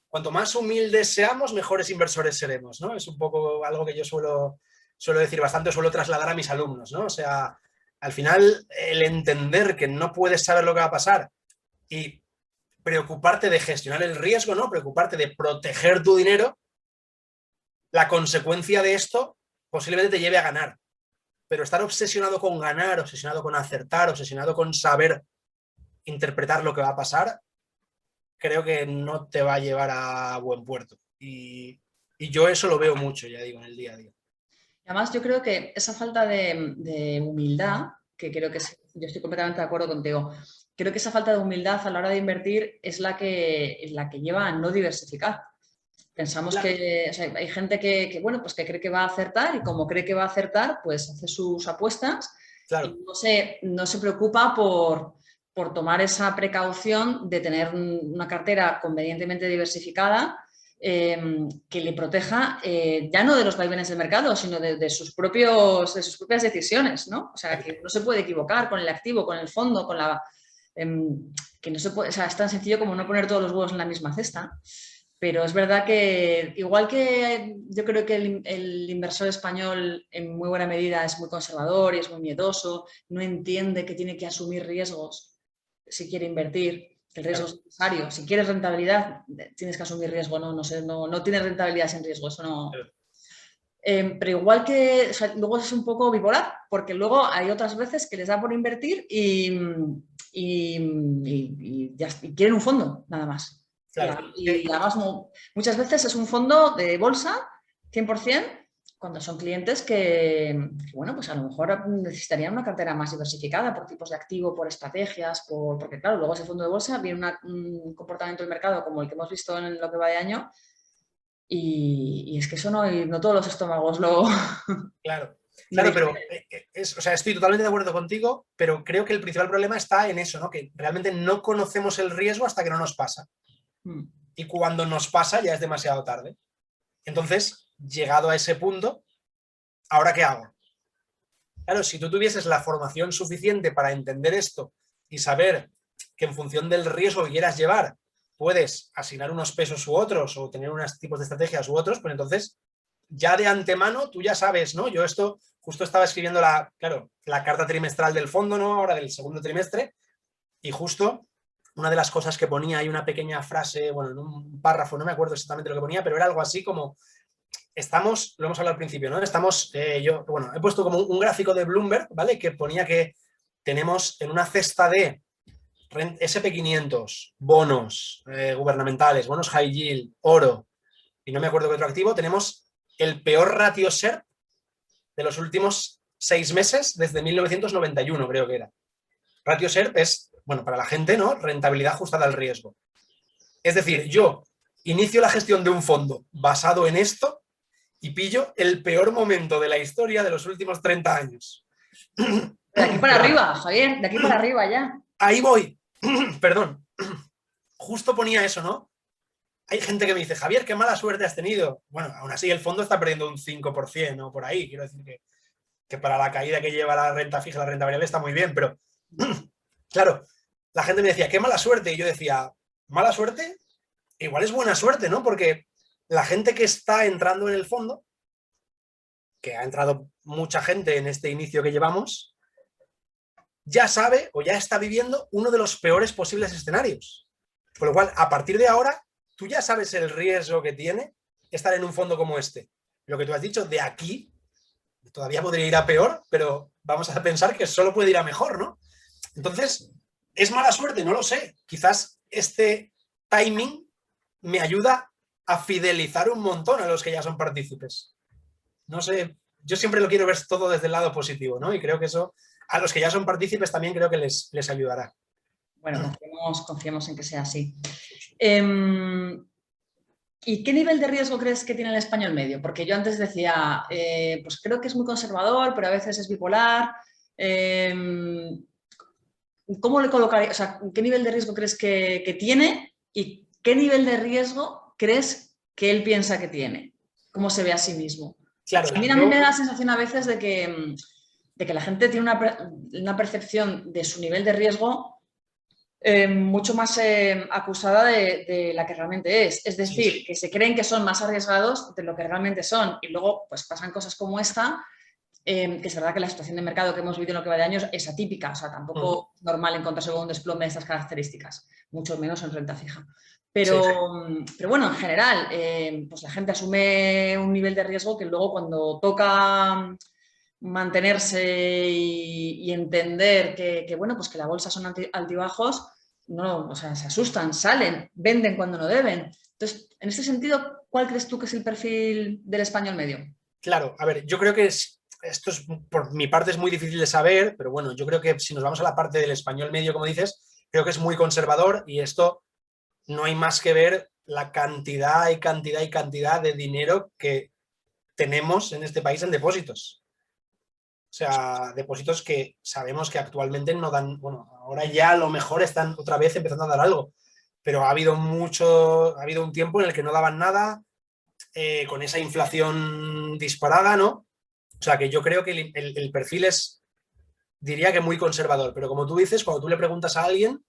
cuanto más humildes seamos, mejores inversores seremos, ¿no? Es un poco algo que yo suelo decir bastante, suelo trasladar a mis alumnos, ¿no? O sea, al final, el entender que no puedes saber lo que va a pasar y preocuparte de gestionar el riesgo, ¿no? Preocuparte de proteger tu dinero, la consecuencia de esto posiblemente te lleve a ganar. Pero estar obsesionado con ganar, obsesionado con acertar, obsesionado con saber interpretar lo que va a pasar, creo que no te va a llevar a buen puerto. Y yo eso lo veo mucho, ya digo, en el día a día. Además, yo creo que esa falta de humildad, que creo que yo estoy completamente de acuerdo contigo, creo que esa falta de humildad a la hora de invertir es la que lleva a no diversificar. Pensamos Claro. que o sea, hay gente que, bueno, pues que cree que va a acertar y como cree que va a acertar, pues hace sus apuestas Claro. y no se preocupa por tomar esa precaución de tener una cartera convenientemente diversificada que le proteja ya no de los vaivenes del mercado, sino de sus propias decisiones, ¿no? O sea, que no se puede equivocar con el activo, con el fondo, con la... que no se puede, o sea, es tan sencillo como no poner todos los huevos en la misma cesta. Pero es verdad que, igual que yo creo que el inversor español en muy buena medida es muy conservador y es muy miedoso, no entiende que tiene que asumir riesgos si quiere invertir, que el riesgo es necesario. Si quieres rentabilidad, tienes que asumir riesgo, no tienes rentabilidad sin riesgo, eso no. Pero igual que, o sea, luego es un poco bipolar, porque luego hay otras veces que les da por invertir y quieren un fondo, nada más. Claro. Y además muchas veces es un fondo de bolsa, 100%, cuando son clientes que, bueno, pues a lo mejor necesitarían una cartera más diversificada por tipos de activo, por estrategias, porque claro, luego ese fondo de bolsa viene un comportamiento del mercado como el que hemos visto en lo que va de año y es que eso no todos los estómagos lo... Claro. Claro, pero o sea, estoy totalmente de acuerdo contigo, pero creo que el principal problema está en eso, ¿no? Que realmente no conocemos el riesgo hasta que no nos pasa. Y cuando nos pasa ya es demasiado tarde. Entonces, llegado a ese punto, ¿ahora qué hago? Claro, si tú tuvieses la formación suficiente para entender esto y saber que en función del riesgo que quieras llevar, puedes asignar unos pesos u otros o tener unos tipos de estrategias u otros, pues entonces ya de antemano tú ya sabes, ¿no? Yo esto justo estaba escribiendo la carta trimestral del fondo, ¿no? Ahora del segundo trimestre, y justo una de las cosas que ponía, hay una pequeña frase, bueno, en un párrafo, no me acuerdo exactamente lo que ponía, pero era algo así como, lo hemos hablado al principio, ¿no? He puesto como un gráfico de Bloomberg, ¿vale? Que ponía que tenemos en una cesta de SP500, bonos gubernamentales, bonos high yield, oro, y no me acuerdo qué otro activo, tenemos el peor ratio SERP de los últimos 6 meses desde 1991, creo que era. Ratio SERP es, bueno, para la gente, ¿no? Rentabilidad ajustada al riesgo. Es decir, yo inicio la gestión de un fondo basado en esto y pillo el peor momento de la historia de los últimos 30 años. De aquí para arriba, Javier, de aquí para arriba ya. Ahí voy. Perdón. Justo ponía eso, ¿no? Hay gente que me dice, Javier, qué mala suerte has tenido. Bueno, aún así el fondo está perdiendo un 5% o por ahí. Quiero decir que para la caída que lleva la renta fija, la renta variable está muy bien, pero claro, la gente me decía, qué mala suerte. Y yo decía, ¿mala suerte? Igual es buena suerte, ¿no? Porque la gente que está entrando en el fondo, que ha entrado mucha gente en este inicio que llevamos, ya sabe o ya está viviendo uno de los peores posibles escenarios. Con lo cual, a partir de ahora, tú ya sabes el riesgo que tiene estar en un fondo como este. Lo que tú has dicho, de aquí, todavía podría ir a peor, pero vamos a pensar que solo puede ir a mejor, ¿no? Entonces, ¿es mala suerte? No lo sé. Quizás este timing me ayuda a fidelizar un montón a los que ya son partícipes. No sé, yo siempre lo quiero ver todo desde el lado positivo, ¿no? Y creo que eso, a los que ya son partícipes también creo que les ayudará. Bueno, confiemos en que sea así. ¿Y qué nivel de riesgo crees que tiene el español medio? Porque yo antes decía, pues creo que es muy conservador, pero a veces es bipolar. ¿Cómo le colocaría? O sea, ¿qué nivel de riesgo crees que tiene y qué nivel de riesgo crees que él piensa que tiene? ¿Cómo se ve a sí mismo? Claro, A mí me da la sensación a veces de que la gente tiene una percepción de su nivel de riesgo mucho más acusada de la que realmente es. Es decir, que se creen que son más arriesgados de lo que realmente son y luego pues pasan cosas como esta, que es verdad que la situación de mercado que hemos vivido en lo que va de años es atípica, o sea, tampoco es normal encontrarse con un desplome de estas características, mucho menos en renta fija. Pero bueno, en general, pues la gente asume un nivel de riesgo que luego cuando toca mantenerse y entender que, bueno, pues que la bolsa son altibajos, no, o sea, se asustan, salen, venden cuando no deben. Entonces, en ese sentido, ¿cuál crees tú que es el perfil del español medio? Claro, a ver, yo creo que esto es, por mi parte es muy difícil de saber, pero bueno, yo creo que si nos vamos a la parte del español medio, como dices, creo que es muy conservador y esto no hay más que ver la cantidad y cantidad y cantidad de dinero que tenemos en este país en depósitos. O sea, depósitos que sabemos que actualmente no dan, bueno, ahora ya a lo mejor están otra vez empezando a dar algo, pero ha habido un tiempo en el que no daban nada, con esa inflación disparada, ¿no? O sea, que yo creo que el perfil es, diría que muy conservador, pero como tú dices, cuando tú le preguntas a alguien,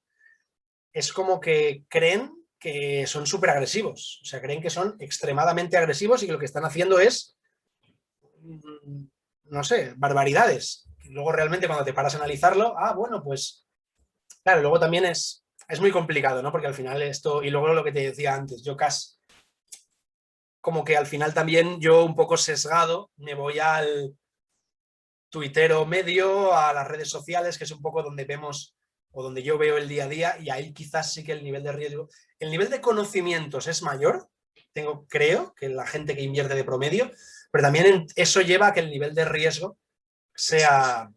es como que creen que son súper agresivos, o sea, creen que son extremadamente agresivos y que lo que están haciendo es, no sé, barbaridades. Y luego realmente cuando te paras a analizarlo, bueno, pues claro, luego también es muy complicado, ¿no? Porque al final esto, y luego lo que te decía antes, yo casi como que al final también yo un poco sesgado me voy al tuitero medio, a las redes sociales, que es un poco donde vemos o donde yo veo el día a día, y ahí quizás sí que el nivel de riesgo, el nivel de conocimientos es mayor, creo, que la gente que invierte de promedio, pero también eso lleva a que el nivel de riesgo sea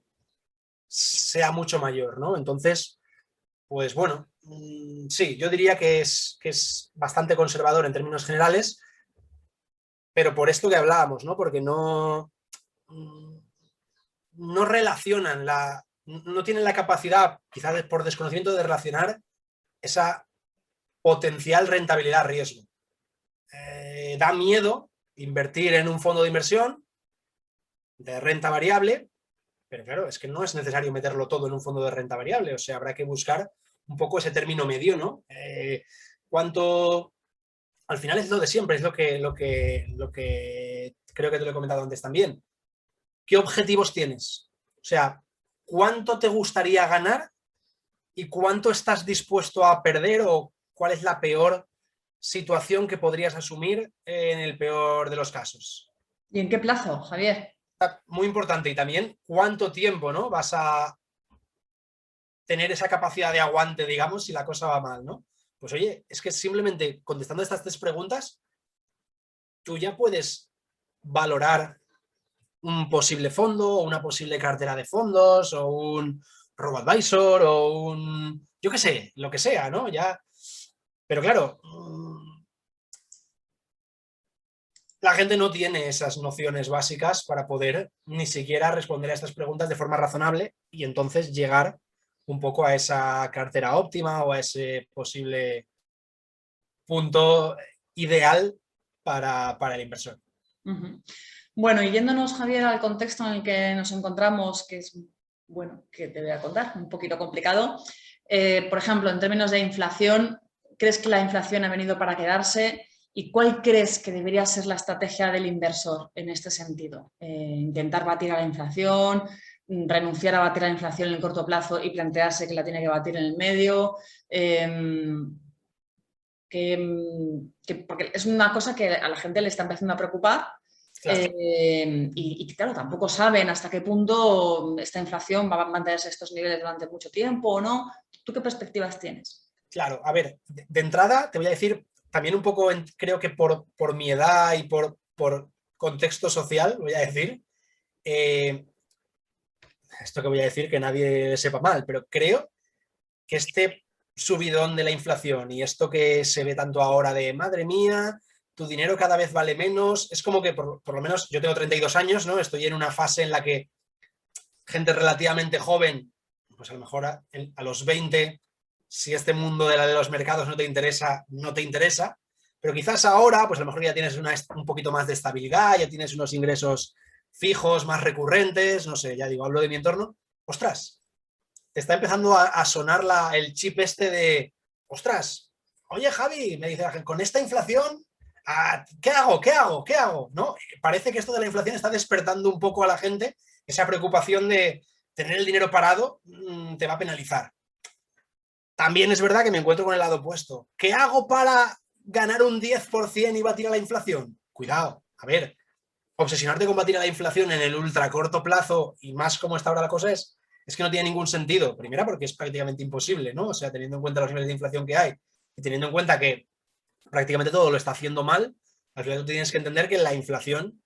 mucho mayor, ¿no? Entonces, pues bueno, sí, yo diría que es bastante conservador en términos generales, pero por esto que hablábamos, ¿no? Porque no relacionan no tienen la capacidad, quizás por desconocimiento, de relacionar esa potencial rentabilidad-riesgo. Da miedo invertir en un fondo de inversión de renta variable, pero claro, es que no es necesario meterlo todo en un fondo de renta variable, o sea, habrá que buscar un poco ese término medio, ¿no? Cuánto, al final es lo de siempre, es lo que creo que te lo he comentado antes también. ¿Qué objetivos tienes? O sea, ¿cuánto te gustaría ganar y cuánto estás dispuesto a perder o cuál es la peor situación que podrías asumir en el peor de los casos? ¿Y en qué plazo, Javier? Muy importante. Y también cuánto tiempo, ¿no? Vas a tener esa capacidad de aguante, digamos, si la cosa va mal, ¿no? Pues oye, es que simplemente contestando estas 3 preguntas, tú ya puedes valorar un posible fondo, o una posible cartera de fondos, o un robo-advisor, o un, yo qué sé, lo que sea, ¿no? Ya, Pero claro, la gente no tiene esas nociones básicas para poder ni siquiera responder a estas preguntas de forma razonable y entonces llegar un poco a esa cartera óptima o a ese posible punto ideal para el inversor. Uh-huh. Bueno, y yéndonos, Javier, al contexto en el que nos encontramos, que es, bueno, que te voy a contar, un poquito complicado. Por ejemplo, en términos de inflación, ¿crees que la inflación ha venido para quedarse? ¿Y cuál crees que debería ser la estrategia del inversor en este sentido? ¿Intentar batir a la inflación? ¿Renunciar a batir a la inflación en el corto plazo y plantearse que la tiene que batir en el medio? Porque es una cosa que a la gente le está empezando a preocupar. Claro. Y claro, tampoco saben hasta qué punto esta inflación va a mantenerse a estos niveles durante mucho tiempo o no. ¿Tú qué perspectivas tienes? Claro, a ver, de entrada te voy a decir también un poco, creo que por mi edad y por contexto social, voy a decir, esto que voy a decir que nadie sepa mal, pero creo que este subidón de la inflación y esto que se ve tanto ahora de madre mía, tu dinero cada vez vale menos, es como que por lo menos yo tengo 32 años, ¿no? Estoy en una fase en la que gente relativamente joven, pues a lo mejor a los 20, si este mundo de los mercados no te interesa, no te interesa, pero quizás ahora, pues a lo mejor ya tienes un poquito más de estabilidad, ya tienes unos ingresos fijos, más recurrentes, no sé, ya digo, hablo de mi entorno, ostras, te está empezando a sonar el chip este de, ostras, oye Javi, me dice la gente, con esta inflación, ¿qué hago? ¿Qué hago? ¿Qué hago? ¿No? Parece que esto de la inflación está despertando un poco a la gente esa preocupación de tener el dinero parado te va a penalizar. También es verdad que me encuentro con el lado opuesto. ¿Qué hago para ganar un 10% y batir a la inflación? Cuidado, a ver, obsesionarte con batir a la inflación en el ultra corto plazo y más como está ahora la cosa es que no tiene ningún sentido. Primera, porque es prácticamente imposible, ¿no? O sea, teniendo en cuenta los niveles de inflación que hay y teniendo en cuenta que prácticamente todo lo está haciendo mal, al final tú tienes que entender que la inflación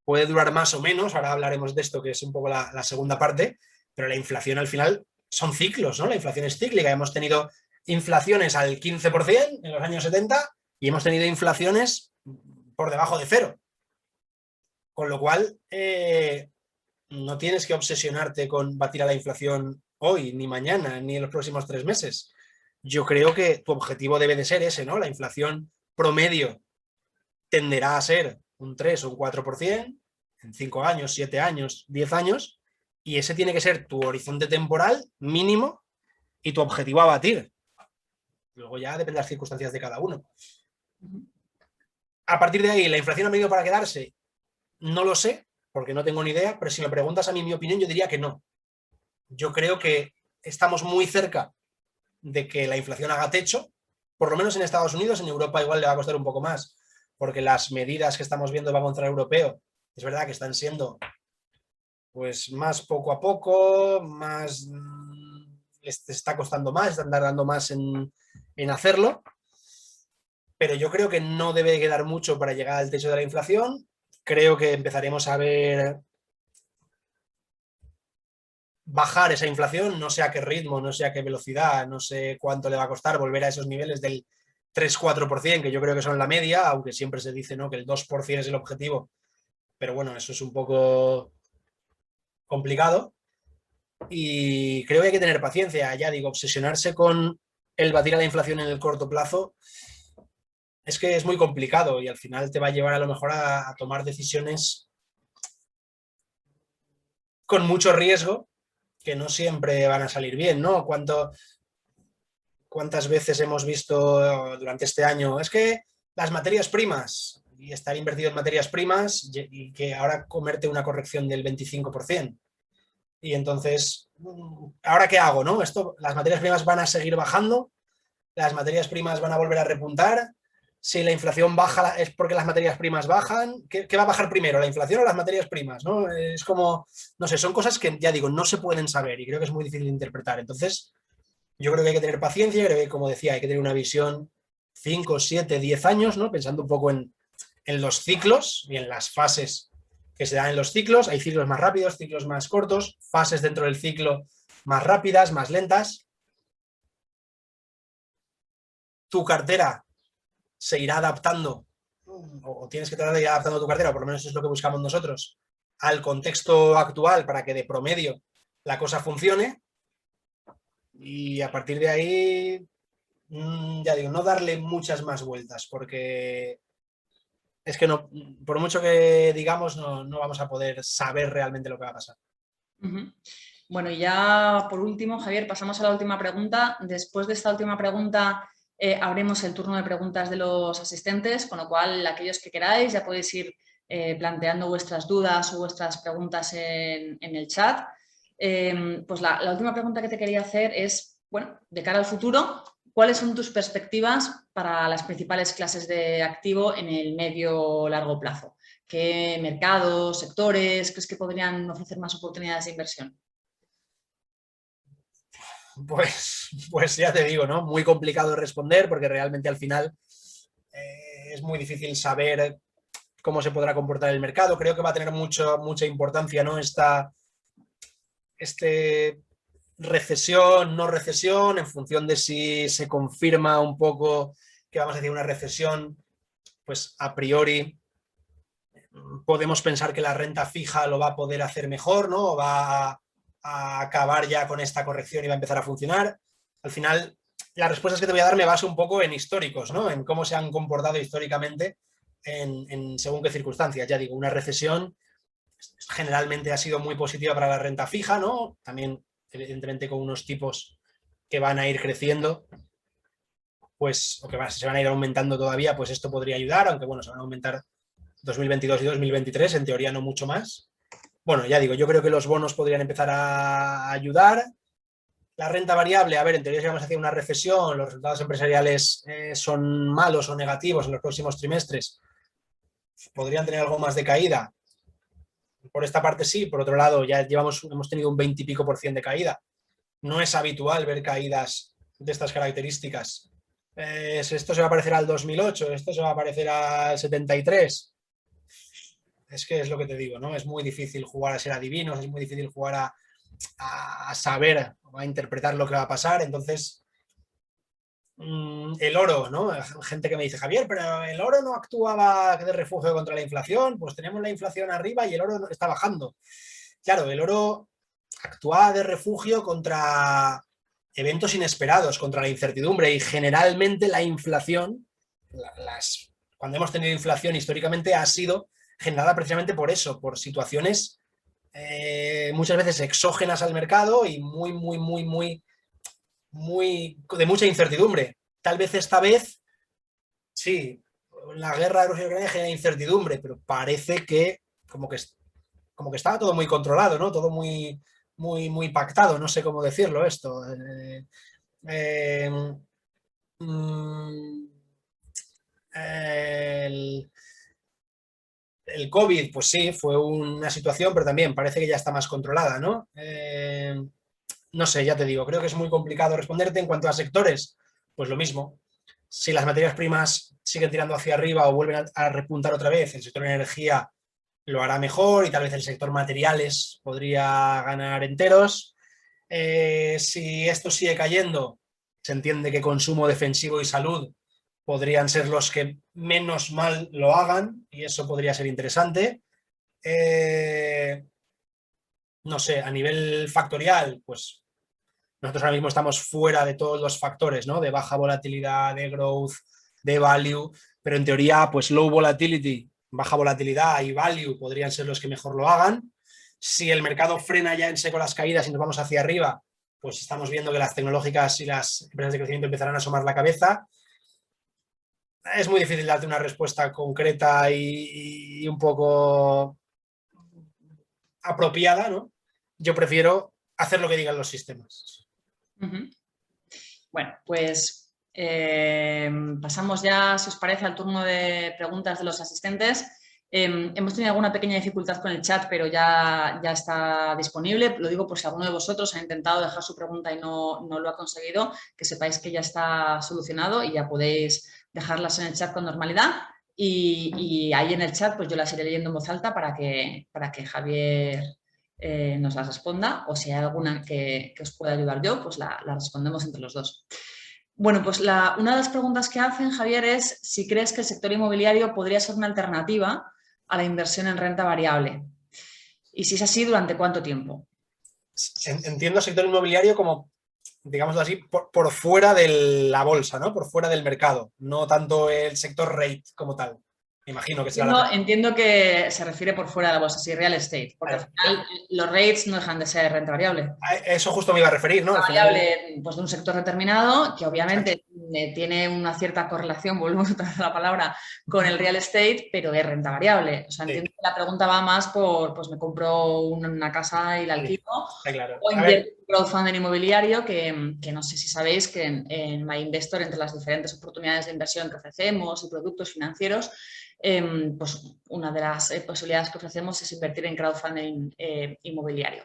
puede durar más o menos, ahora hablaremos de esto, que es un poco la segunda parte, pero la inflación al final son ciclos, ¿no? La inflación es cíclica. Hemos tenido inflaciones al 15% en los años 70 y hemos tenido inflaciones por debajo de cero. Con lo cual, no tienes que obsesionarte con batir a la inflación hoy, ni mañana, ni en los próximos 3 meses. Yo creo que tu objetivo debe de ser ese, ¿no? La inflación promedio tenderá a ser un 3 o un 4% en 5 años, 7 años, 10 años, y ese tiene que ser tu horizonte temporal mínimo y tu objetivo a batir. Luego ya depende de las circunstancias de cada uno. A partir de ahí, ¿la inflación ha venido para quedarse? No lo sé, porque no tengo ni idea, pero si me preguntas a mí mi opinión, yo diría que no. Yo creo que estamos muy cerca de que la inflación haga techo, por lo menos en Estados Unidos. En Europa igual le va a costar un poco más, porque las medidas que estamos viendo del Banco Central Europeo, es verdad que están siendo pues más poco a poco, más les está costando más, están tardando más en hacerlo, pero yo creo que no debe quedar mucho para llegar al techo de la inflación. Creo que empezaremos a ver bajar esa inflación, no sé a qué ritmo, no sé a qué velocidad, no sé cuánto le va a costar volver a esos niveles del 3-4%, que yo creo que son la media, aunque siempre se dice, ¿no?, que el 2% es el objetivo, pero bueno, eso es un poco complicado y creo que hay que tener paciencia. Ya digo, obsesionarse con el batir a la inflación en el corto plazo es que es muy complicado y al final te va a llevar a lo mejor a tomar decisiones con mucho riesgo que no siempre van a salir bien, ¿no? ¿Cuántas veces hemos visto durante este año? Es que las materias primas y estar invertido en materias primas y que ahora comerte una corrección del 25%. Y entonces, ¿ahora qué hago, no? Las materias primas van a seguir bajando, las materias primas van a volver a repuntar. Si la inflación baja es porque las materias primas bajan. ¿Qué va a bajar primero, la inflación o las materias primas? ¿No? Es como, no sé, son cosas que ya digo, no se pueden saber y creo que es muy difícil de interpretar. Entonces, yo creo que hay que tener paciencia, creo que, como decía, hay que tener una visión 5, 7, 10 años, ¿no? Pensando un poco en los ciclos y en las fases que se dan en los ciclos. Hay ciclos más rápidos, ciclos más cortos, fases dentro del ciclo más rápidas, más lentas. tu cartera se irá adaptando, o tienes que tratar de ir adaptando tu cartera, o por lo menos es lo que buscamos nosotros, al contexto actual para que de promedio la cosa funcione. Y a partir de ahí, ya digo, no darle muchas más vueltas, porque es que no, por mucho que digamos, no vamos a poder saber realmente lo que va a pasar. Bueno, y ya por último, Javier, pasamos a la última pregunta. Después de esta última pregunta, abrimos el turno de preguntas de los asistentes, con lo cual, aquellos que queráis, ya podéis ir planteando vuestras dudas o vuestras preguntas en el chat. Pues la última pregunta que te quería hacer es, bueno, de cara al futuro, ¿cuáles son tus perspectivas para las principales clases de activo en el medio o largo plazo? ¿Qué mercados, sectores crees que podrían ofrecer más oportunidades de inversión? Pues ya te digo, ¿no? Muy complicado de responder porque realmente al final es muy difícil saber cómo se podrá comportar el mercado. Creo que va a tener mucha importancia, ¿no? Recesión, no recesión, en función de si se confirma un poco que vamos a hacer una recesión, pues a priori podemos pensar que la renta fija lo va a poder hacer mejor, ¿no? O va a acabar ya con esta corrección y va a empezar a funcionar. Al final, las respuestas que te voy a dar me baso un poco en históricos, ¿no? En cómo se han comportado históricamente en según qué circunstancias. Ya digo, una recesión generalmente ha sido muy positiva para la renta fija, ¿no? También, evidentemente, con unos tipos que van a ir creciendo, pues, o que se van a ir aumentando todavía, pues esto podría ayudar, aunque bueno, se van a aumentar 2022 y 2023, en teoría no mucho más. Bueno, ya digo, yo creo que los bonos podrían empezar a ayudar. La renta variable, a ver, en teoría si vamos hacia una recesión, los resultados empresariales son malos o negativos en los próximos trimestres, podrían tener algo más de caída. Por esta parte sí, por otro lado ya hemos tenido un 20 y pico % de caída. No es habitual ver caídas de estas características. Esto se va a parecer al 2008, esto se va a parecer al 73. Es que es lo que te digo, ¿no? Es muy difícil jugar a ser adivinos, es muy difícil jugar a saber o a interpretar lo que va a pasar. Entonces, el oro, ¿no? Gente que me dice, Javier, pero el oro no actuaba de refugio contra la inflación, pues tenemos la inflación arriba y el oro está bajando. Claro, el oro actúa de refugio contra eventos inesperados, contra la incertidumbre, y generalmente la inflación, cuando hemos tenido inflación históricamente, ha sido generada precisamente por eso, por situaciones muchas veces exógenas al mercado y de mucha incertidumbre. Tal vez esta vez, sí, la guerra de Rusia y Ucrania genera incertidumbre, pero parece que como que estaba todo muy controlado, ¿no? Todo muy pactado, no sé cómo decirlo esto. El COVID, pues sí, fue una situación, pero también parece que ya está más controlada, ¿no? No sé, ya te digo, creo que es muy complicado responderte. En cuanto a sectores, pues lo mismo. Si las materias primas siguen tirando hacia arriba o vuelven a repuntar otra vez, el sector de energía lo hará mejor y tal vez el sector materiales podría ganar enteros. Si esto sigue cayendo, se entiende que consumo defensivo y salud podrían ser los que menos mal lo hagan y eso podría ser interesante. No sé, a nivel factorial, pues nosotros ahora mismo estamos fuera de todos los factores, ¿no? De baja volatilidad, de growth, de value, pero en teoría, pues low volatility, baja volatilidad y value podrían ser los que mejor lo hagan. Si el mercado frena ya en seco las caídas y nos vamos hacia arriba, pues estamos viendo que las tecnológicas y las empresas de crecimiento empezarán a asomar la cabeza. Es muy difícil darte una respuesta concreta y un poco apropiada, ¿no? Yo prefiero hacer lo que digan los sistemas. Bueno, pues pasamos ya, si os parece, al turno de preguntas de los asistentes. Hemos tenido alguna pequeña dificultad con el chat, pero ya está disponible. Lo digo por si alguno de vosotros ha intentado dejar su pregunta y no lo ha conseguido, que sepáis que ya está solucionado y ya podéis dejarlas en el chat con normalidad. Y ahí en el chat pues yo las iré leyendo en voz alta para que Javier nos las responda, o si hay alguna que os pueda ayudar yo, pues la respondemos entre los dos. Bueno, pues una de las preguntas que hacen, Javier, es si crees que el sector inmobiliario podría ser una alternativa a la inversión en renta variable. Y si es así, ¿durante cuánto tiempo? Entiendo sector inmobiliario como, digámoslo así, por fuera de la bolsa, ¿no? Por fuera del mercado, no tanto el sector rate como tal. Me imagino que será la pregunta. Entiendo que se refiere por fuera de la bolsa, sí, real estate, porque al Claro, final los rates no dejan de ser renta variable. a eso justo me iba a referir, ¿no? Al final, Variable pues, de un sector determinado que exacto. obviamente tiene una cierta correlación, volvemos otra vez a la palabra, con el real estate, pero es renta variable. O sea, Sí, entiendo que la pregunta va más por, pues me compro una casa y la sí, alquilo, está claro. o A ver, invierto en crowdfunding inmobiliario, que no sé si sabéis que en MyInvestor, entre las diferentes oportunidades de inversión que ofrecemos y productos financieros, pues una de las posibilidades que ofrecemos es invertir en crowdfunding inmobiliario.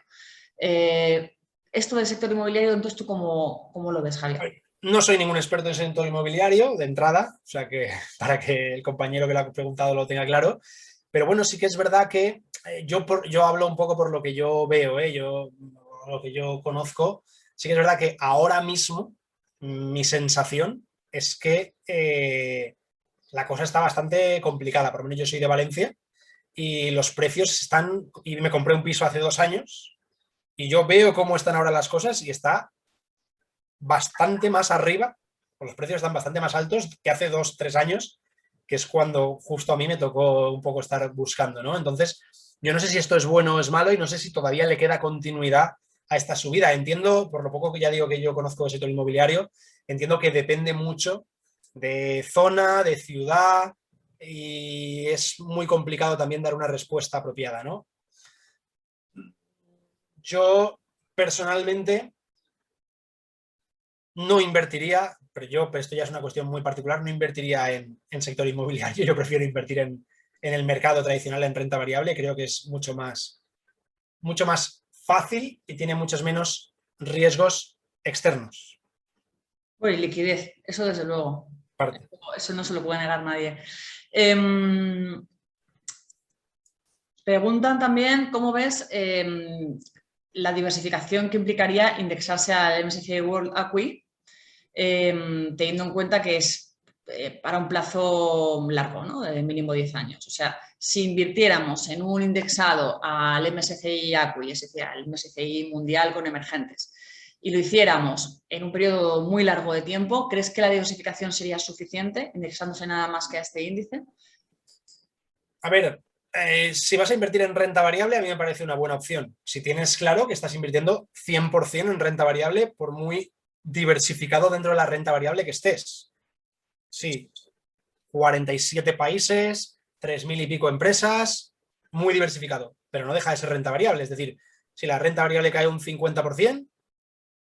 Esto del sector inmobiliario, entonces, ¿tú cómo lo ves, Javier? no soy ningún experto en sector inmobiliario de entrada, o sea que para que el compañero que lo ha preguntado lo tenga claro. Pero bueno, sí que es verdad que yo hablo un poco por lo que yo veo, yo, lo que yo conozco. Sí que es verdad que ahora mismo mi sensación es que la cosa está bastante complicada. Por lo menos yo soy de Valencia y los precios están, y me compré un piso hace 2 años y yo veo cómo están ahora las cosas y está bastante más arriba, los precios están bastante más altos que hace 2, 3 años, que es cuando justo a mí me tocó un poco estar buscando, ¿no? Entonces, yo no sé si esto es bueno o es malo y no sé si todavía le queda continuidad a esta subida. Entiendo, por lo poco que ya digo que yo conozco el sector inmobiliario, entiendo que depende mucho de zona, de ciudad y es muy complicado también dar una respuesta apropiada, ¿no? Yo personalmente no invertiría, pero esto ya es una cuestión muy particular, no invertiría en sector inmobiliario, yo prefiero invertir en el mercado tradicional en renta variable, creo que es mucho más fácil y tiene muchos menos riesgos externos. Bueno, y liquidez, eso desde luego. Parte. Eso no se lo puede negar nadie. Preguntan también cómo ves la diversificación que implicaría indexarse al MSCI World AQUI, teniendo en cuenta que es para un plazo largo, ¿no? De mínimo 10 años. O sea, si invirtiéramos en un indexado al MSCI AQUI, es decir, al MSCI mundial con emergentes, y lo hiciéramos en un periodo muy largo de tiempo, ¿crees que la diversificación sería suficiente, indexándose nada más que a este índice? A ver, si vas a invertir en renta variable, a mí me parece una buena opción. Si tienes claro que estás invirtiendo 100% en renta variable, por muy diversificado dentro de la renta variable que estés. Sí, 47 países, 3.000 y pico empresas, muy diversificado, pero no deja de ser renta variable. Es decir, si la renta variable cae un 50%,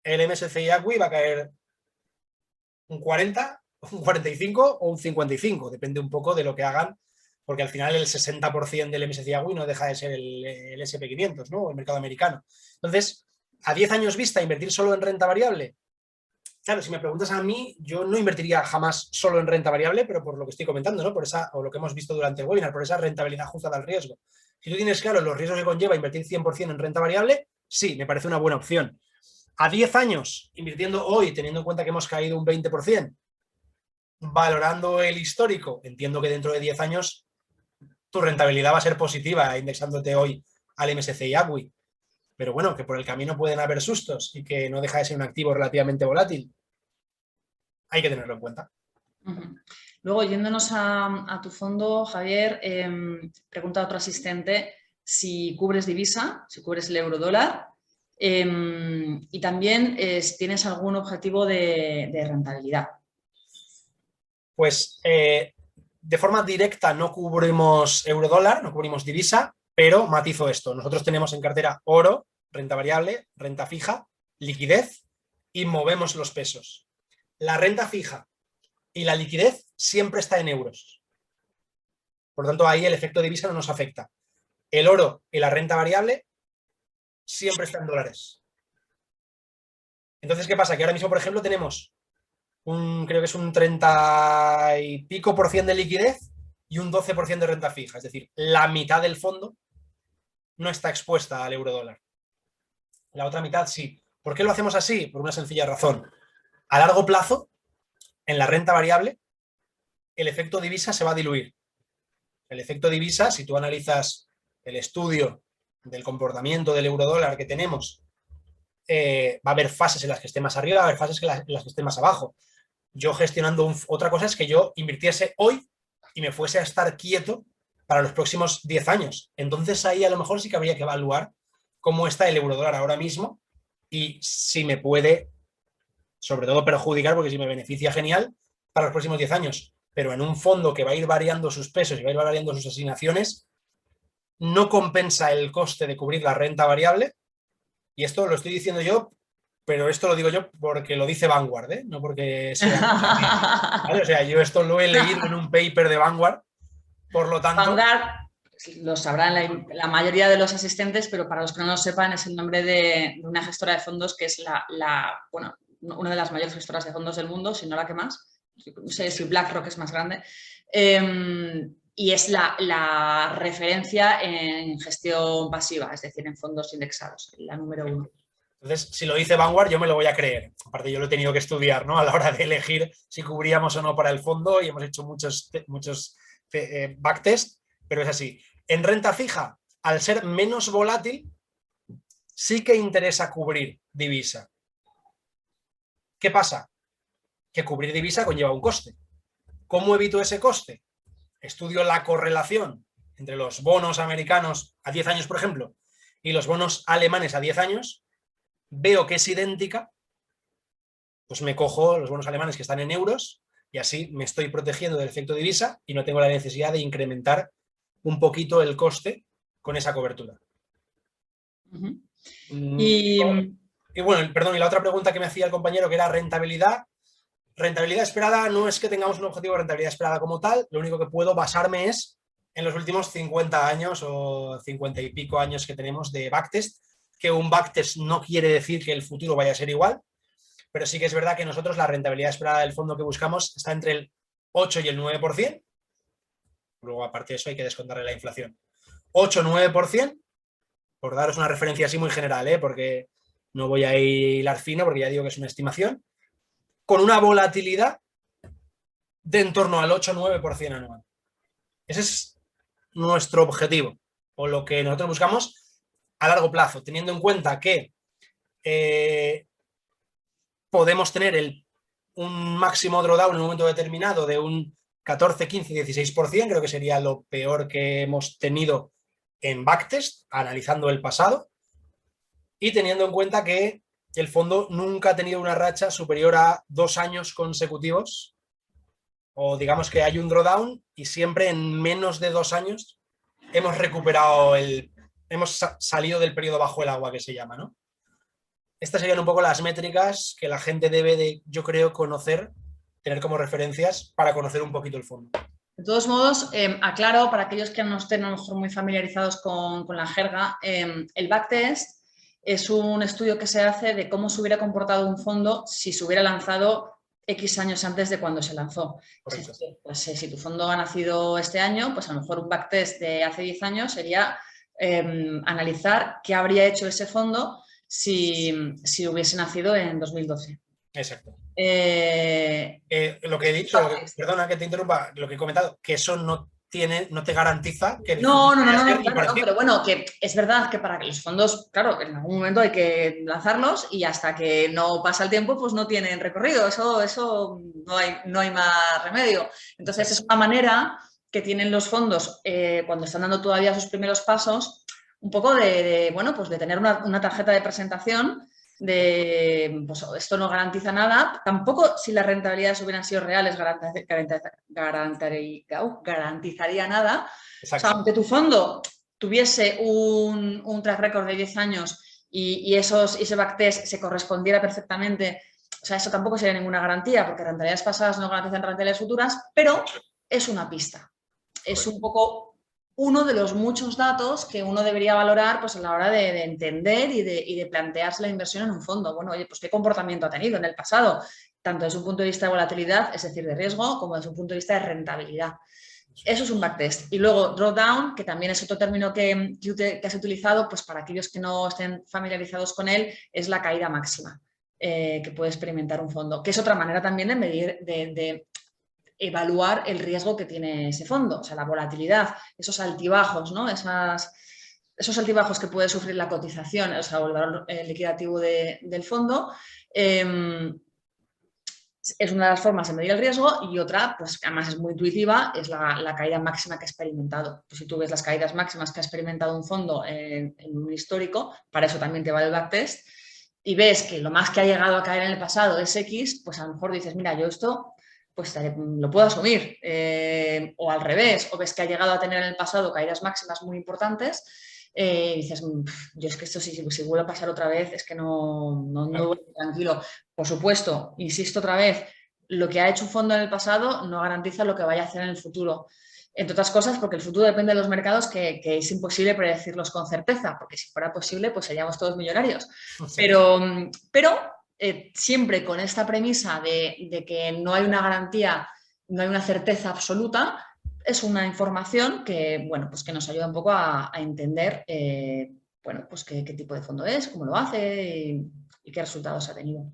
el MSCI ACWI va a caer un 40, un 45 o un 55, depende un poco de lo que hagan, porque al final el 60% del MSCI ACWI no deja de ser el SP500, ¿no? El mercado americano. Entonces, a 10 años vista, invertir solo en renta variable. Claro, si me preguntas a mí, yo no invertiría jamás solo en renta variable, pero por lo que estoy comentando, ¿no? Por esa, o lo que hemos visto durante el webinar, por esa rentabilidad ajustada al riesgo. Si tú tienes claro los riesgos que conlleva invertir 100% en renta variable, sí, me parece una buena opción. A 10 años, invirtiendo hoy, teniendo en cuenta que hemos caído un 20%, valorando el histórico, entiendo que dentro de 10 años tu rentabilidad va a ser positiva indexándote hoy al MSCI ACWI. Pero bueno, que por el camino pueden haber sustos y que no deja de ser un activo relativamente volátil. Hay que tenerlo en cuenta. Luego, yéndonos a tu fondo, Javier, pregunta a otro asistente si cubres divisa, si cubres el euro dólar y también si tienes algún objetivo de rentabilidad. Pues de forma directa no cubrimos euro-dólar, no cubrimos divisa, pero matizo esto. Nosotros tenemos en cartera oro, renta variable, renta fija, liquidez y movemos los pesos. La renta fija y la liquidez siempre está en euros. Por lo tanto, ahí el efecto divisa no nos afecta. El oro y la renta variable siempre están en dólares. Entonces, ¿qué pasa? Que ahora mismo, por ejemplo, tenemos creo que es un 30 y pico por ciento de liquidez y un 12% de renta fija. Es decir, la mitad del fondo no está expuesta al euro dólar. La otra mitad sí. ¿Por qué lo hacemos así? Por una sencilla razón. A largo plazo, en la renta variable, el efecto divisa se va a diluir. El efecto divisa, si tú analizas el estudio del comportamiento del eurodólar que tenemos, va a haber fases en las que esté más arriba, va a haber fases en las que esté más abajo. Yo gestionando otra cosa es que yo invirtiese hoy y me fuese a estar quieto para los próximos 10 años. Entonces ahí a lo mejor sí que habría que evaluar cómo está el eurodólar ahora mismo y si me puede, sobre todo, perjudicar, porque si me beneficia, genial, para los próximos 10 años. Pero en un fondo que va a ir variando sus pesos y va a ir variando sus asignaciones, no compensa el coste de cubrir la renta variable. Y esto lo estoy diciendo yo, pero esto lo digo yo porque lo dice Vanguard, ¿eh? No porque sea cosa mía, ¿vale? O sea, yo esto lo he leído en un paper de Vanguard, por lo tanto... Vanguard, lo sabrán la mayoría de los asistentes, pero para los que no lo sepan, es el nombre de una gestora de fondos que es bueno, una de las mayores gestoras de fondos del mundo, si no la que más. No sé si BlackRock es más grande. Y es la referencia en gestión pasiva, es decir, en fondos indexados, la número 1. Entonces, si lo dice Vanguard, yo me lo voy a creer. Aparte, yo lo he tenido que estudiar, ¿no? A la hora de elegir si cubríamos o no para el fondo, y hemos hecho muchos backtest, pero es así. En renta fija, al ser menos volátil, sí que interesa cubrir divisa. ¿Qué pasa? Que cubrir divisa conlleva un coste. ¿Cómo evito ese coste? Estudio la correlación entre los bonos americanos a 10 años, por ejemplo, y los bonos alemanes a 10 años, veo que es idéntica, pues me cojo los bonos alemanes que están en euros y así me estoy protegiendo del efecto divisa y no tengo la necesidad de incrementar un poquito el coste con esa cobertura. Uh-huh. Y bueno, perdón, y la otra pregunta que me hacía el compañero, que era rentabilidad. Rentabilidad esperada no es que tengamos un objetivo de rentabilidad esperada como tal, lo único que puedo basarme es en los últimos 50 años o 50 y pico años que tenemos de backtest, que un backtest no quiere decir que el futuro vaya a ser igual, pero sí que es verdad que nosotros la rentabilidad esperada del fondo que buscamos está entre el 8 y el 9%, luego aparte de eso hay que descontarle la inflación. 8-9%, por daros una referencia así muy general, porque no voy a hilar fino porque ya digo que es una estimación, con una volatilidad de en torno al 8-9% anual. Ese es nuestro objetivo, o lo que nosotros buscamos a largo plazo, teniendo en cuenta que podemos tener un máximo drawdown en un momento determinado de un 14, 15, 16%, creo que sería lo peor que hemos tenido en backtest, analizando el pasado, y teniendo en cuenta que el fondo nunca ha tenido una racha superior a 2 años consecutivos, o digamos que hay un drawdown y siempre en menos de 2 años hemos recuperado hemos salido del periodo bajo el agua, que se llama, ¿no? Estas serían un poco las métricas que la gente debe de, yo creo, conocer, tener como referencias para conocer un poquito el fondo. De todos modos, aclaro para aquellos que no estén a lo mejor muy familiarizados con la jerga, el backtest es un estudio que se hace de cómo se hubiera comportado un fondo si se hubiera lanzado X años antes de cuando se lanzó. Pues, si tu fondo ha nacido este año, pues a lo mejor un backtest de hace 10 años sería analizar qué habría hecho ese fondo si hubiese nacido en 2012. Exacto. Lo que he dicho, perdona que te interrumpa, lo que he comentado, que eso no te garantiza que... No, claro, pero bueno, que es verdad que para que los fondos, claro, en algún momento hay que lanzarlos y hasta que no pasa el tiempo, pues no tienen recorrido, eso no hay más remedio. Entonces es una manera que tienen los fondos cuando están dando todavía sus primeros pasos, un poco de tener una tarjeta de presentación de, pues esto no garantiza nada, tampoco si las rentabilidades hubieran sido reales garantizaría nada. Exacto. O sea, aunque tu fondo tuviese un track record de 10 años y ese backtest se correspondiera perfectamente, o sea, eso tampoco sería ninguna garantía, porque rentabilidades pasadas no garantizan rentabilidades futuras, pero es una pista. Es un poco uno de los muchos datos que uno debería valorar pues, a la hora de entender y de plantearse la inversión en un fondo. Bueno, oye, pues qué comportamiento ha tenido en el pasado, tanto desde un punto de vista de volatilidad, es decir, de riesgo, como desde un punto de vista de rentabilidad. Eso es un backtest. Y luego drawdown, que también es otro término que has utilizado, pues para aquellos que no estén familiarizados con él, es la caída máxima. que puede experimentar un fondo, que es otra manera también de medir, de evaluar el riesgo que tiene ese fondo, o sea, la volatilidad, esos altibajos, ¿no? Esos altibajos que puede sufrir la cotización, o sea, el valor liquidativo del fondo, es una de las formas de medir el riesgo, y otra, pues que además es muy intuitiva, es la caída máxima que ha experimentado. Pues si tú ves las caídas máximas que ha experimentado un fondo en un histórico, para eso también te vale el backtest, y ves que lo más que ha llegado a caer en el pasado es X, pues a lo mejor dices, mira, yo esto pues lo puedo asumir, o al revés, o ves que ha llegado a tener en el pasado caídas máximas muy importantes, y dices, yo es que esto si vuelve a pasar otra vez es que no voy tranquilo. Por supuesto, insisto otra vez, lo que ha hecho un fondo en el pasado no garantiza lo que vaya a hacer en el futuro. Entre otras cosas, porque el futuro depende de los mercados, que es imposible predecirlos con certeza, porque si fuera posible, pues seríamos todos millonarios. Pero siempre con esta premisa de que no hay una garantía, no hay una certeza absoluta, es una información que, bueno, pues que nos ayuda un poco a entender bueno, pues qué tipo de fondo es, cómo lo hace y qué resultados ha tenido.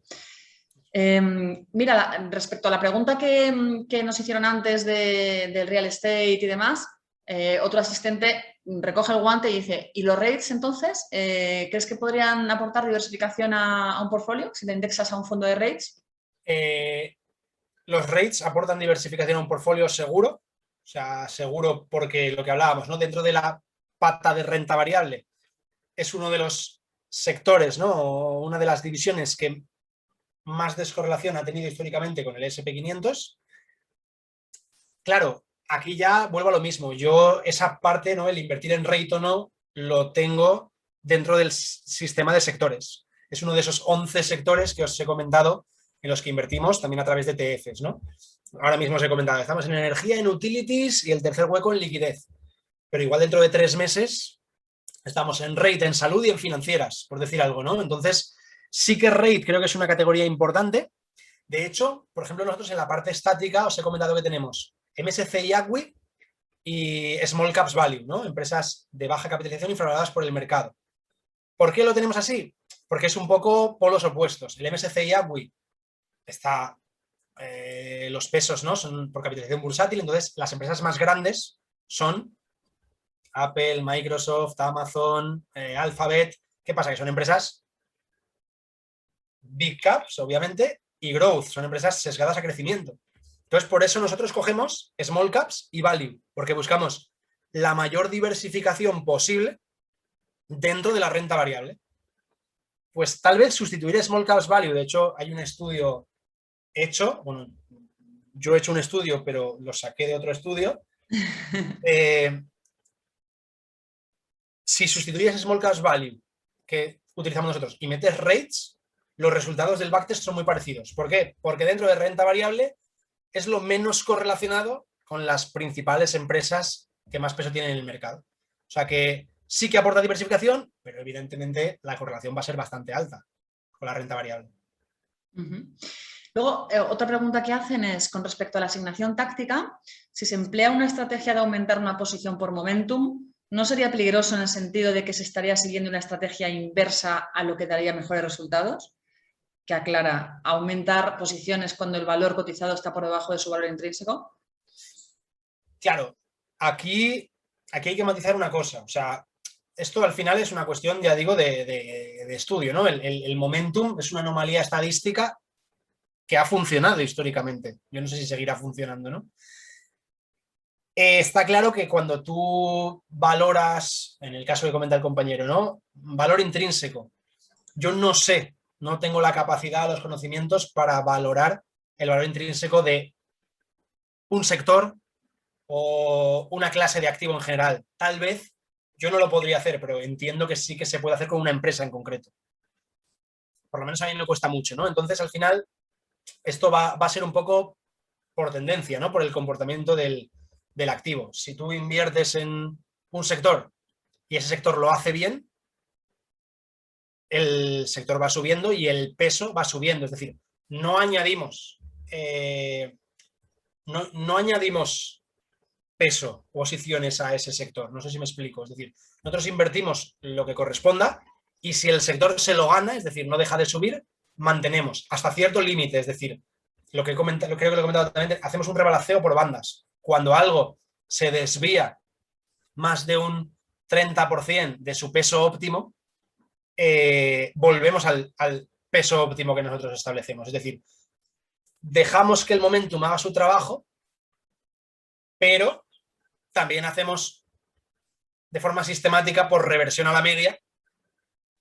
Mira, respecto a la pregunta que nos hicieron antes del real estate y demás, otro asistente recoge el guante y dice, ¿y los REITs entonces? ¿Crees que podrían aportar diversificación a un portfolio si te indexas a un fondo de REITs? Los REITs aportan diversificación a un portfolio seguro, o sea, seguro porque lo que hablábamos, ¿no? Dentro de la pata de renta variable es uno de los sectores, ¿no? O una de las divisiones que más descorrelación ha tenido históricamente con el S&P 500. Claro, aquí ya vuelvo a lo mismo. Yo esa parte, ¿no? El invertir en REIT o no, lo tengo dentro del sistema de sectores. Es uno de esos 11 sectores que os he comentado en los que invertimos también a través de ETFs, ¿no? Ahora mismo os he comentado, estamos en energía, en utilities y el tercer hueco en liquidez. Pero igual dentro de 3 meses estamos en REIT, en salud y en financieras, por decir algo, ¿no? Entonces, sí que REIT creo que es una categoría importante. De hecho, por ejemplo, nosotros en la parte estática os he comentado que tenemos MSCI ACWI y Small Caps Value, ¿no? Empresas de baja capitalización infravaloradas por el mercado. ¿Por qué lo tenemos así? Porque es un poco polos opuestos. El MSCI ACWI está, los pesos, ¿no? Son por capitalización bursátil, entonces las empresas más grandes son Apple, Microsoft, Amazon, Alphabet. ¿Qué pasa? Que son empresas big caps, obviamente, y growth, son empresas sesgadas a crecimiento. Entonces, por eso nosotros cogemos small caps y value, porque buscamos la mayor diversificación posible dentro de la renta variable. Pues tal vez sustituir small caps value, de hecho, hay un estudio hecho, bueno, yo he hecho un estudio, pero lo saqué de otro estudio. Si sustituyes small caps value que utilizamos nosotros y metes rates, los resultados del backtest son muy parecidos. ¿Por qué? Porque dentro de renta variable es lo menos correlacionado con las principales empresas que más peso tienen en el mercado. O sea que sí que aporta diversificación, pero evidentemente la correlación va a ser bastante alta con la renta variable. Luego, otra pregunta que hacen es con respecto a la asignación táctica, si se emplea una estrategia de aumentar una posición por momentum, ¿no sería peligroso en el sentido de que se estaría siguiendo una estrategia inversa a lo que daría mejores resultados? Que aclara, aumentar posiciones cuando el valor cotizado está por debajo de su valor intrínseco. Claro, aquí hay que matizar una cosa, o sea, esto al final es una cuestión, ya digo, de estudio, ¿no? El momentum es una anomalía estadística que ha funcionado históricamente. Yo no sé si seguirá funcionando, ¿no? Está claro que cuando tú valoras, en el caso que comenta el compañero, ¿no? Valor intrínseco. Yo no sé, no tengo la capacidad, los conocimientos para valorar el valor intrínseco de un sector o una clase de activo en general. Tal vez yo no lo podría hacer, pero entiendo que sí que se puede hacer con una empresa en concreto. Por lo menos a mí me cuesta mucho, ¿no? Entonces, al final, esto va a ser un poco por tendencia, ¿no? Por el comportamiento del activo. Si tú inviertes en un sector y ese sector lo hace bien, el sector va subiendo y el peso va subiendo. Es decir, no añadimos no añadimos peso, posiciones a ese sector. No sé si me explico. Es decir, nosotros invertimos lo que corresponda y si el sector se lo gana, es decir, no deja de subir, mantenemos hasta cierto límite, es decir, lo que creo que lo he comentado también, hacemos un rebalanceo por bandas. Cuando algo se desvía más de un 30% de su peso óptimo, volvemos al peso óptimo que nosotros establecemos. Es decir, dejamos que el momentum haga su trabajo, pero también hacemos de forma sistemática por reversión a la media,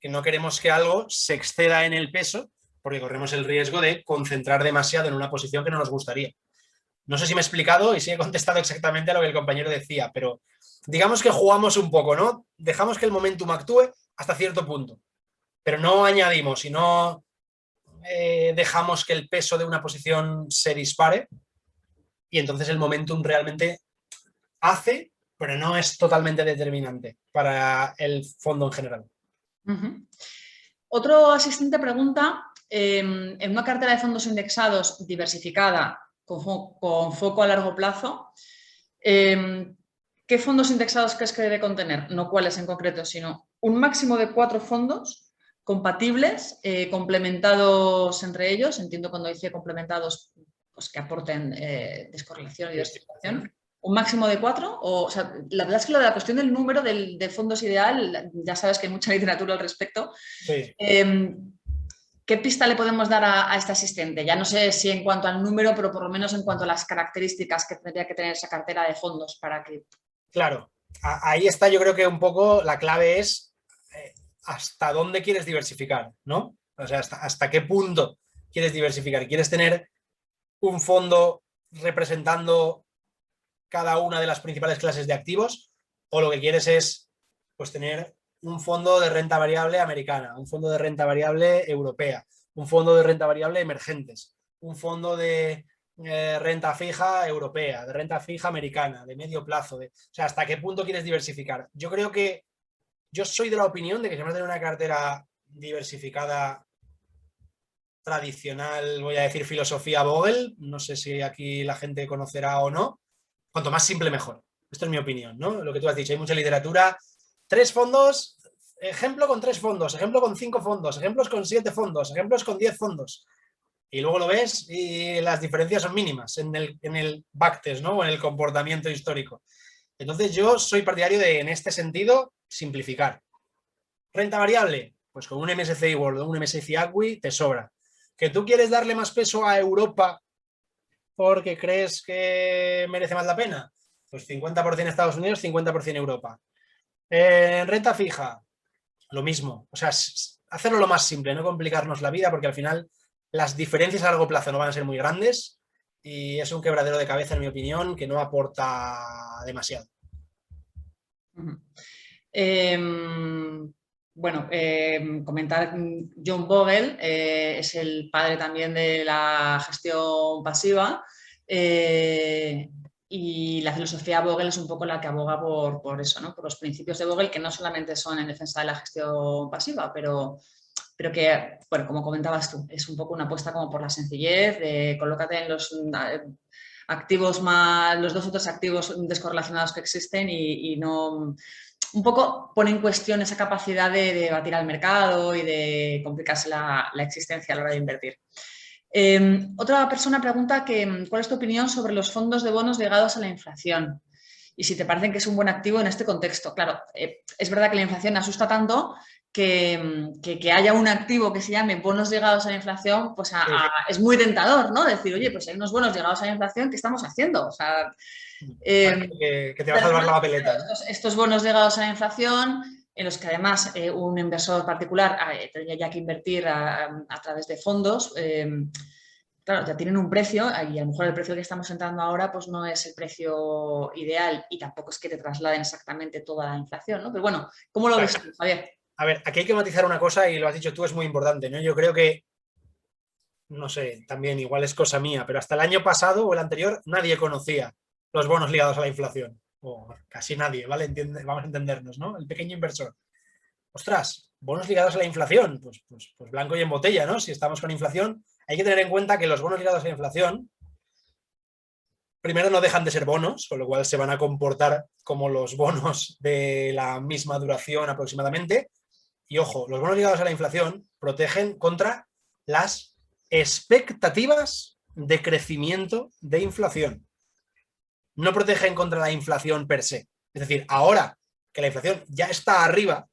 que no queremos que algo se exceda en el peso, porque corremos el riesgo de concentrar demasiado en una posición que no nos gustaría. No sé si me he explicado y si he contestado exactamente a lo que el compañero decía, pero digamos que jugamos un poco, ¿no? Dejamos que el momentum actúe hasta cierto punto, pero no añadimos y no dejamos que el peso de una posición se dispare, y entonces el momentum realmente hace, pero no es totalmente determinante para el fondo en general. Otro asistente pregunta, en una cartera de fondos indexados diversificada con foco a largo plazo, ¿qué fondos indexados crees que debe contener? No cuáles en concreto, sino un máximo de 4 fondos compatibles, complementados entre ellos. Entiendo cuando dice complementados, pues que aporten descorrelación y diversificación. ¿Un máximo de 4? O sea, la verdad es que lo de la cuestión del número de fondos ideal, ya sabes que hay mucha literatura al respecto. Sí. ¿Qué pista le podemos dar a este asistente? Ya no sé si en cuanto al número, pero por lo menos en cuanto a las características que tendría que tener esa cartera de fondos para que... Claro, ahí está, yo creo que un poco la clave es hasta dónde quieres diversificar, ¿no? O sea, hasta qué punto quieres diversificar. ¿Quieres tener un fondo representando cada una de las principales clases de activos, o lo que quieres es pues tener un fondo de renta variable americana, un fondo de renta variable europea, un fondo de renta variable emergentes, un fondo de renta fija europea, de renta fija americana, de medio plazo? O sea, ¿hasta qué punto quieres diversificar? Yo creo que yo soy de la opinión de que si vas a tener una cartera diversificada tradicional, voy a decir filosofía Vogel, no sé si aquí la gente conocerá o no, cuanto más simple mejor. Esto es mi opinión, ¿no? Lo que tú has dicho, hay mucha literatura. 3 fondos, ejemplo con 3 fondos, ejemplo con 5 fondos, ejemplos con 7 fondos, ejemplos con 10 fondos. Y luego lo ves y las diferencias son mínimas en el backtest, ¿no? O en el comportamiento histórico. Entonces yo soy partidario de, en este sentido, simplificar. Renta variable, pues con un MSCI World o un MSCI ACWI te sobra. ¿Que tú quieres darle más peso a Europa porque crees que merece más la pena? Pues 50% Estados Unidos, 50% Europa. En renta fija, lo mismo. O sea, hacerlo lo más simple, no complicarnos la vida, porque al final las diferencias a largo plazo no van a ser muy grandes y es un quebradero de cabeza, en mi opinión, que no aporta demasiado. Bueno, comentar, John Bogle es el padre también de la gestión pasiva, y la filosofía Bogle es un poco la que aboga por eso, ¿no? Por los principios de Bogle, que no solamente son en defensa de la gestión pasiva, pero que, bueno, como comentabas tú, es un poco una apuesta como por la sencillez, de colócate en los activos más, los 2 o 3 activos descorrelacionados que existen y no... Un poco pone en cuestión esa capacidad de batir al mercado y de complicarse la existencia a la hora de invertir. Otra persona pregunta ¿cuál es tu opinión sobre los fondos de bonos ligados a la inflación? Y si te parecen que es un buen activo en este contexto. Claro, es verdad que la inflación asusta tanto que haya un activo que se llame bonos ligados a la inflación, pues es muy tentador, ¿no? Decir, oye, pues hay unos bonos ligados a la inflación, ¿qué estamos haciendo? O sea... que te va a salvar la papeleta, ¿no? Estos bonos ligados a la inflación, en los que además un inversor particular tendría ya que invertir a través de fondos, claro, ya tienen un precio y a lo mejor el precio que estamos entrando ahora pues no es el precio ideal y tampoco es que te trasladen exactamente toda la inflación, ¿no? Pero bueno, ¿cómo lo ves tú, Javier? A ver, aquí hay que matizar una cosa y lo has dicho tú, es muy importante, ¿no? Yo creo que, no sé, también igual es cosa mía, pero hasta el año pasado o el anterior nadie conocía los bonos ligados a la inflación. O casi nadie, ¿vale? Vamos a entendernos, ¿no? El pequeño inversor. Ostras, bonos ligados a la inflación, pues blanco y en botella, ¿no? Si estamos con inflación, hay que tener en cuenta que los bonos ligados a la inflación, primero no dejan de ser bonos, con lo cual se van a comportar como los bonos de la misma duración aproximadamente. Y ojo, los bonos ligados a la inflación protegen contra las expectativas de crecimiento de inflación. No protegen contra la inflación per se. Es decir, ahora que la inflación ya está arriba,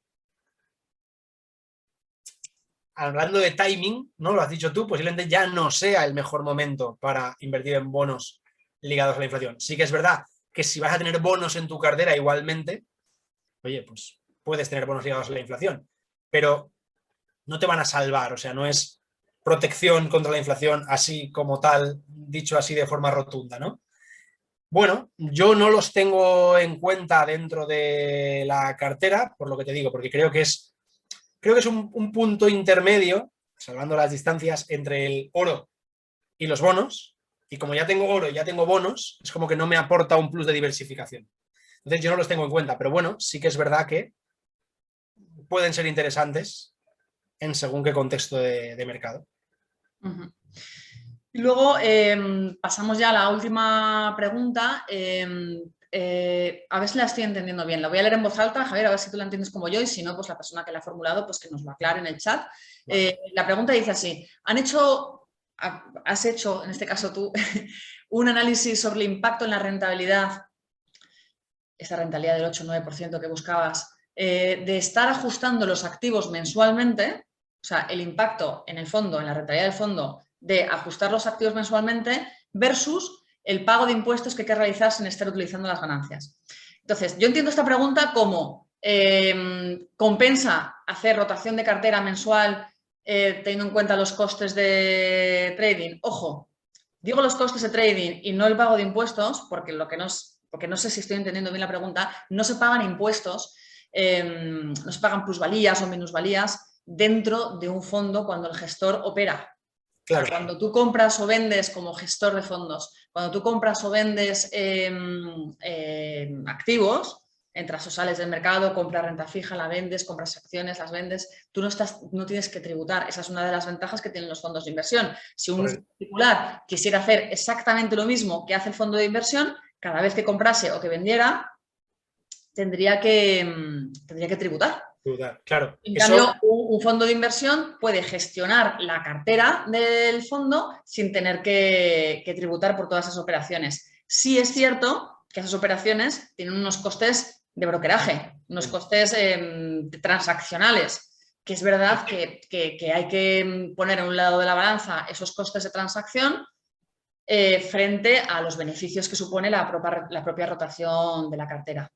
hablando de timing, ¿no? Lo has dicho tú, posiblemente ya no sea el mejor momento para invertir en bonos ligados a la inflación. Sí que es verdad que si vas a tener bonos en tu cartera igualmente, oye, pues puedes tener bonos ligados a la inflación, pero no te van a salvar, o sea, no es protección contra la inflación así como tal, dicho así de forma rotunda, ¿no? Bueno, yo no los tengo en cuenta dentro de la cartera, por lo que te digo, porque creo que es un punto intermedio, salvando las distancias, entre el oro y los bonos, y como ya tengo oro y ya tengo bonos, es como que no me aporta un plus de diversificación. Entonces yo no los tengo en cuenta, pero bueno, sí que es verdad que pueden ser interesantes en según qué contexto de mercado. Uh-huh. Y luego pasamos ya a la última pregunta. A ver si la estoy entendiendo bien. La voy a leer en voz alta, Javier, a ver si tú la entiendes como yo y si no, pues la persona que la ha formulado, pues que nos lo aclare en el chat. Vale. La pregunta dice así, has hecho, en este caso tú, un análisis sobre el impacto en la rentabilidad, esa rentabilidad del 8-9% que buscabas, de estar ajustando los activos mensualmente, o sea, el impacto en el fondo, en la rentabilidad del fondo, de ajustar los activos mensualmente versus el pago de impuestos que hay que realizar sin estar utilizando las ganancias. Entonces, yo entiendo esta pregunta como ¿compensa hacer rotación de cartera mensual teniendo en cuenta los costes de trading? Ojo, digo los costes de trading y no el pago de impuestos, porque no sé si estoy entendiendo bien la pregunta, no se pagan impuestos, no se pagan plusvalías o minusvalías dentro de un fondo cuando el gestor opera. Claro. O sea, cuando tú compras o vendes como gestor de fondos, cuando tú compras o vendes activos, entras o sales del mercado, compras renta fija, la vendes, compras acciones, las vendes, tú no tienes que tributar. Esa es una de las ventajas que tienen los fondos de inversión. Si un particular quisiera hacer exactamente lo mismo que hace el fondo de inversión, cada vez que comprase o que vendiera, tendría que tributar. Claro. En cambio, un fondo de inversión puede gestionar la cartera del fondo sin tener que tributar por todas esas operaciones. Sí es cierto que esas operaciones tienen unos costes de brokeraje, unos costes transaccionales, que es verdad que hay que poner a un lado de la balanza esos costes de transacción frente a los beneficios que supone la propia rotación de la cartera.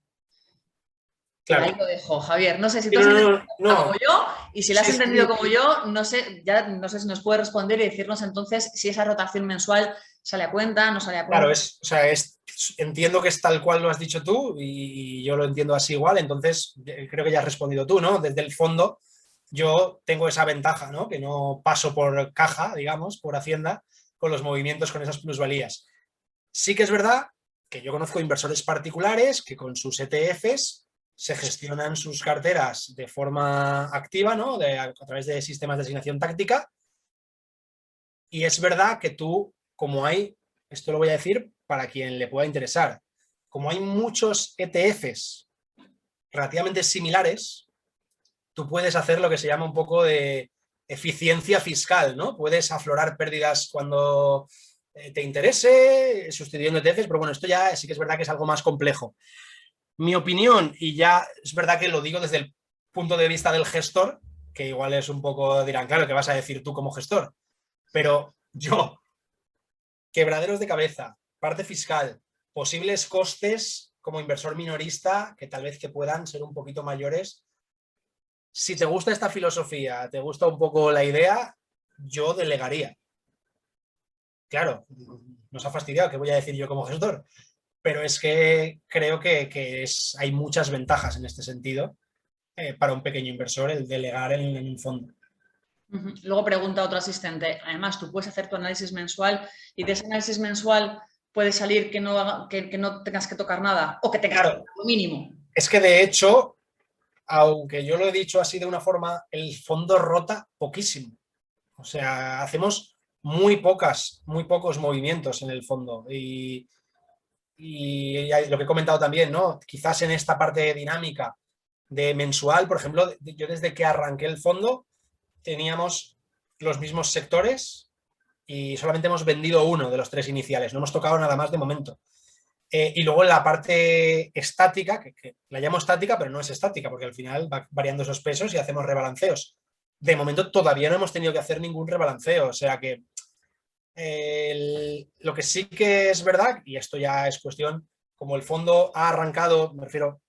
Claro. Ahí lo dejo, Javier. No sé si tú has entendido como yo, y si lo has entendido como yo, no sé si nos puede responder y decirnos entonces si esa rotación mensual sale a cuenta, no sale a cuenta. Claro, entiendo que es tal cual lo has dicho tú y yo lo entiendo así igual, entonces creo que ya has respondido tú, ¿no? Desde el fondo yo tengo esa ventaja, ¿no? Que no paso por caja, digamos, por Hacienda, con los movimientos con esas plusvalías. Sí que es verdad que yo conozco inversores particulares que con sus ETFs se gestionan sus carteras de forma activa, ¿no? A través de sistemas de asignación táctica. Y es verdad que tú, como hay, esto lo voy a decir para quien le pueda interesar, como hay muchos ETFs relativamente similares, tú puedes hacer lo que se llama un poco de eficiencia fiscal, ¿no? Puedes aflorar pérdidas cuando te interese, sustituyendo ETFs, pero bueno, esto ya sí que es verdad que es algo más complejo. Mi opinión, y ya es verdad que lo digo desde el punto de vista del gestor, que igual es un poco, dirán, claro, ¿qué vas a decir tú como gestor? Pero yo, quebraderos de cabeza, parte fiscal, posibles costes como inversor minorista que tal vez que puedan ser un poquito mayores. Si te gusta esta filosofía, te gusta un poco la idea, yo delegaría. Claro, nos ha fastidiado, ¿qué voy a decir yo como gestor? Pero es que creo que hay muchas ventajas en este sentido para un pequeño inversor el delegar en un fondo. Luego pregunta otro asistente, además tú puedes hacer tu análisis mensual y de ese análisis mensual puede salir que no tengas que tocar nada o que tengas que tocar lo mínimo. Es que de hecho, aunque yo lo he dicho así de una forma, el fondo rota poquísimo. O sea, hacemos muy pocos movimientos en el fondo y lo que he comentado también, ¿no? Quizás en esta parte dinámica de mensual, por ejemplo, yo desde que arranqué el fondo teníamos los mismos sectores y solamente hemos vendido uno de los 3 iniciales, no hemos tocado nada más de momento. Y luego en la parte estática, que la llamo estática, pero no es estática, porque al final va variando esos pesos y hacemos rebalanceos. De momento todavía no hemos tenido que hacer ningún rebalanceo, o sea que lo que sí que es verdad, y esto ya es cuestión, como el fondo ha arrancado, me refiero,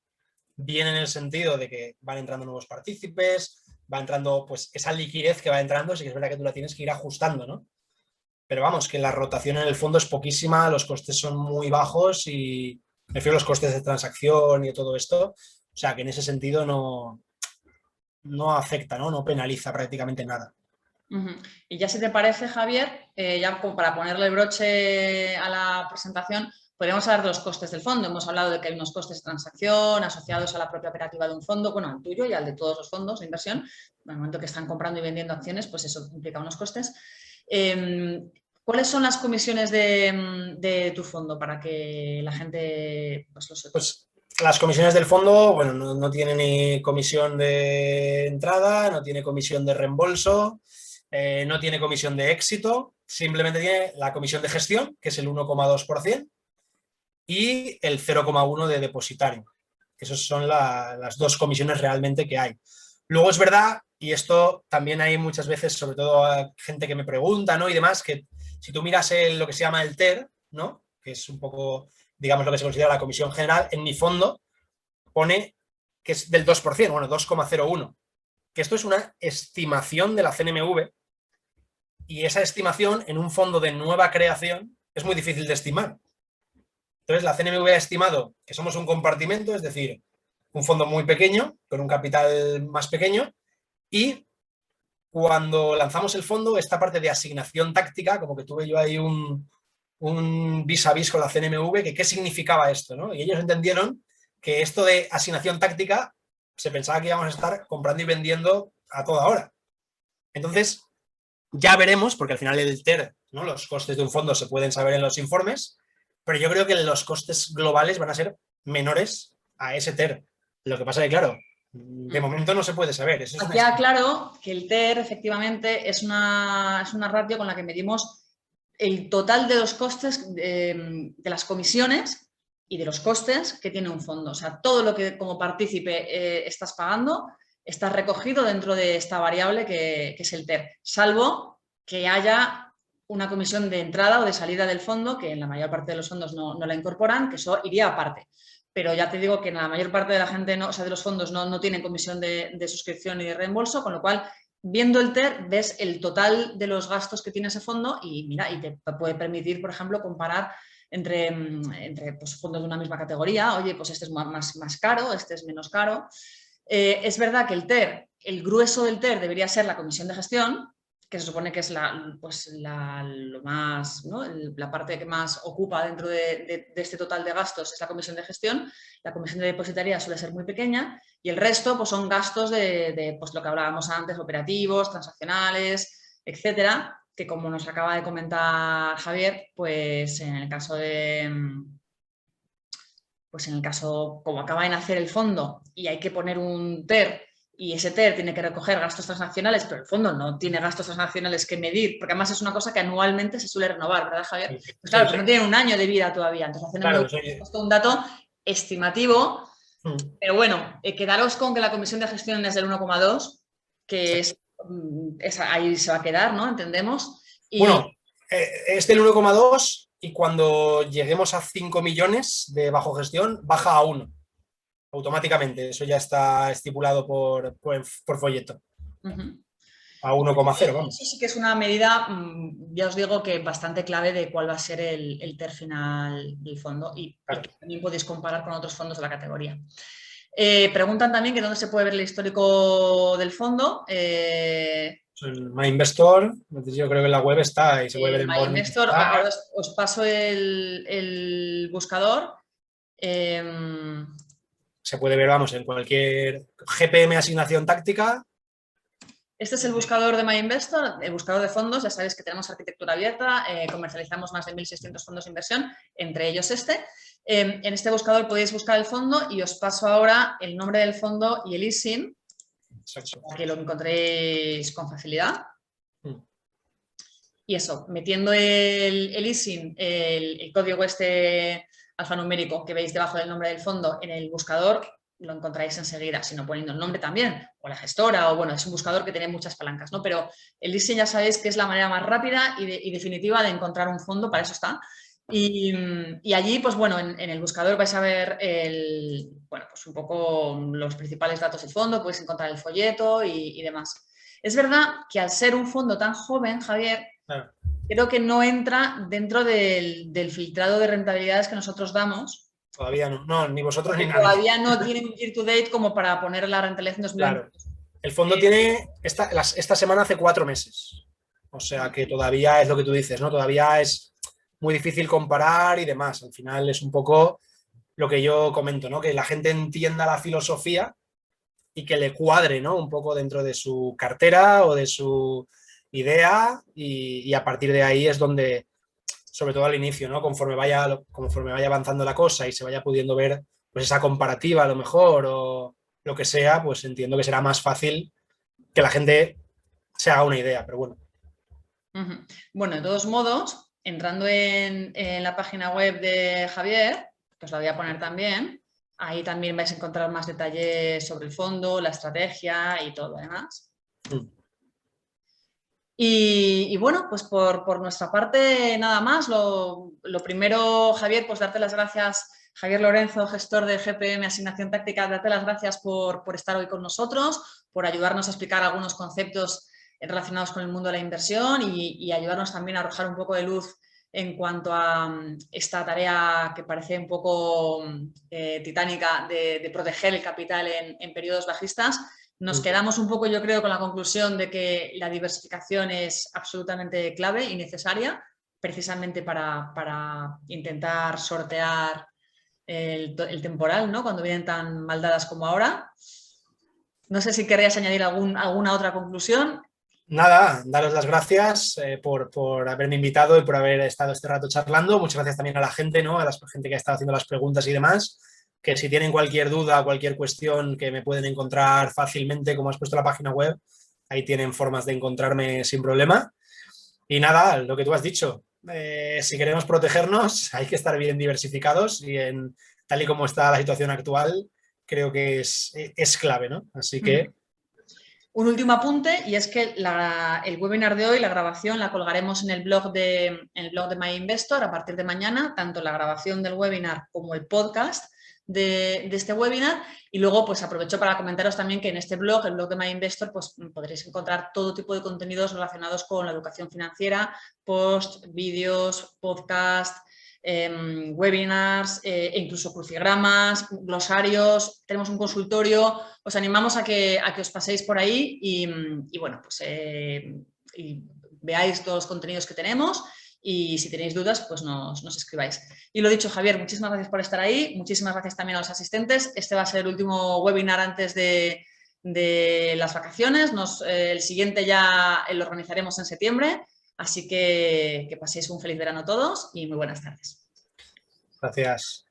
bien en el sentido de que van entrando nuevos partícipes, va entrando pues esa liquidez que va entrando, sí que es verdad que tú la tienes que ir ajustando, ¿no? Pero vamos, que la rotación en el fondo es poquísima, los costes son muy bajos y me refiero a los costes de transacción y de todo esto. O sea, que en ese sentido no afecta, ¿no? No penaliza prácticamente nada. Y ya si te parece, Javier, ya como para ponerle el broche a la presentación, podríamos hablar de los costes del fondo. Hemos hablado de que hay unos costes de transacción asociados a la propia operativa de un fondo, bueno, al tuyo y al de todos los fondos de inversión. En el momento que están comprando y vendiendo acciones, pues eso implica unos costes. ¿Cuáles son las comisiones de tu fondo para que la gente pues, lo sepa? Pues las comisiones del fondo, bueno, no tiene ni comisión de entrada, no tiene comisión de reembolso, no tiene comisión de éxito, simplemente tiene la comisión de gestión, que es el 1,2%, y el 0,1% de depositario. Esas son las 2 comisiones realmente que hay. Luego es verdad, y esto también hay muchas veces, sobre todo a gente que me pregunta, ¿no? Y demás, que si tú miras lo que se llama el TER, ¿no? Que es un poco, digamos, lo que se considera la comisión general, en mi fondo pone que es del 2%, bueno, 2,01%, que esto es una estimación de la CNMV y esa estimación en un fondo de nueva creación es muy difícil de estimar. Entonces, la CNMV ha estimado que somos un compartimento, es decir, un fondo muy pequeño, con un capital más pequeño, y cuando lanzamos el fondo, esta parte de asignación táctica, como que tuve yo ahí un vis a vis con la CNMV, que qué significaba esto, ¿no? Y ellos entendieron que esto de asignación táctica se pensaba que íbamos a estar comprando y vendiendo a toda hora. Entonces, ya veremos, porque al final el TER, ¿no? Los costes de un fondo se pueden saber en los informes, pero yo creo que los costes globales van a ser menores a ese TER. Lo que pasa es que, claro, de momento no se puede saber. Eso es Aquí aclaro que el TER efectivamente es una ratio con la que medimos el total de los costes de las comisiones y de los costes que tiene un fondo. O sea, todo lo que como partícipe estás pagando está recogido dentro de esta variable que es el TER, salvo que haya una comisión de entrada o de salida del fondo, que en la mayor parte de los fondos no la incorporan, que eso iría aparte. Pero ya te digo que la mayor parte de la gente, o sea, de los fondos no tienen comisión de suscripción ni de reembolso, con lo cual, viendo el TER, ves el total de los gastos que tiene ese fondo y mira, y te puede permitir, por ejemplo, comparar entre pues, fondos de una misma categoría. Oye, pues este es más caro, este es menos caro. Es verdad que el TER, el grueso del TER debería ser la comisión de gestión, que se supone que es lo más, ¿no? La parte que más ocupa dentro de este total de gastos es la comisión de gestión. La comisión de depositaría suele ser muy pequeña y el resto pues, son gastos de pues, lo que hablábamos antes, operativos, transaccionales, etcétera, que como nos acaba de comentar Javier, pues en el caso como acaba de nacer el fondo y hay que poner un TER y ese TER tiene que recoger gastos transaccionales, pero el fondo no tiene gastos transaccionales que medir, porque además es una cosa que anualmente se suele renovar, ¿verdad, Javier? Pues claro, pero no tiene un año de vida todavía, entonces hacen un dato estimativo, pero bueno, quedaros con que la comisión de gestión es del 1,2, que ahí se va a quedar, ¿no? Entendemos. Y... Bueno, es del 1,2 y cuando lleguemos a 5 millones de bajo gestión, baja a 1. Automáticamente, eso ya está estipulado por folleto. A 1,0, vamos. Eso sí que es una medida, ya os digo, que bastante clave de cuál va a ser el TER final del fondo y que también podéis comparar con otros fondos de la categoría. Preguntan también que dónde se puede ver el histórico del fondo. En MyInvestor, yo creo que en la web está y se puede ver en MyInvestor. Ahora os paso el buscador. Se puede ver, vamos, en cualquier GPM asignación táctica. Este es el buscador de MyInvestor, el buscador de fondos. Ya sabéis que tenemos arquitectura abierta, comercializamos más de 1.600 fondos de inversión, entre ellos este. En este buscador podéis buscar el fondo y os paso ahora el nombre del fondo y el ISIN, para que lo encontréis con facilidad. Y eso, metiendo el ISIN, el código alfanumérico que veis debajo del nombre del fondo en el buscador, lo encontráis enseguida, sino poniendo el nombre también, o la gestora, o bueno, es un buscador que tiene muchas palancas, ¿no? Pero el ISIN ya sabéis que es la manera más rápida y definitiva de encontrar un fondo, para eso está. Y allí, pues bueno, en el buscador vais a ver pues un poco los principales datos del fondo, podéis encontrar el folleto y demás. Es verdad que al ser un fondo tan joven, Javier, Claro. creo que no entra dentro del filtrado de rentabilidades que nosotros damos. Todavía no, no, ni vosotros ni Porque nadie. todavía no tiene un year to date como para poner la rentabilidad en 2020. Claro. El fondo tiene, esta semana hace 4 meses. O sea que todavía es lo que tú dices, ¿no? Todavía es muy difícil comparar y demás. Al final es un poco lo que yo comento, ¿no? Que la gente entienda la filosofía y que le cuadre, ¿no? Un poco dentro de su cartera o de su idea y a partir de ahí es donde, sobre todo al inicio, ¿no? Conforme vaya avanzando la cosa y se vaya pudiendo ver pues esa comparativa a lo mejor o lo que sea, pues entiendo que será más fácil que la gente se haga una idea, pero bueno. Bueno, de todos modos, entrando en la página web de Javier, que os la voy a poner también, ahí también vais a encontrar más detalles sobre el fondo, la estrategia y todo lo demás. Y bueno, pues por nuestra parte nada más. Lo primero, Javier, pues darte las gracias, Javier Lorenzo, gestor de GPM Asignación Táctica, darte las gracias por estar hoy con nosotros, por ayudarnos a explicar algunos conceptos relacionados con el mundo de la inversión y ayudarnos también a arrojar un poco de luz en cuanto a esta tarea que parece un poco titánica de proteger el capital en periodos bajistas. Nos quedamos un poco, yo creo, con la conclusión de que la diversificación es absolutamente clave y necesaria, precisamente para intentar sortear el temporal, ¿no? Cuando vienen tan mal dadas como ahora. No sé si querrías añadir alguna otra conclusión. Nada, daros las gracias por haberme invitado y por haber estado este rato charlando. Muchas gracias también a la gente, ¿no? A la gente que ha estado haciendo las preguntas y demás. Que si tienen cualquier duda, cualquier cuestión que me pueden encontrar fácilmente, como has puesto en la página web, ahí tienen formas de encontrarme sin problema. Y nada, lo que tú has dicho, si queremos protegernos hay que estar bien diversificados y tal y como está la situación actual, creo que es clave, ¿no? Así que... Un último apunte y es que el webinar de hoy, la grabación, la colgaremos en el blog de MyInvestor a partir de mañana, tanto la grabación del webinar como el podcast de este webinar. Y luego pues aprovecho para comentaros también que en este blog, el blog de MyInvestor, pues podréis encontrar todo tipo de contenidos relacionados con la educación financiera, posts, vídeos, podcasts, webinars, e incluso crucigramas, glosarios. Tenemos un consultorio. Os animamos a que os paséis por ahí y bueno, pues y veáis todos los contenidos que tenemos y si tenéis dudas, pues nos escribáis. Y lo dicho, Javier, muchísimas gracias por estar ahí, muchísimas gracias también a los asistentes. Este va a ser el último webinar antes de las vacaciones. El siguiente ya lo organizaremos en septiembre, así que paséis un feliz verano todos y muy buenas tardes. Gracias.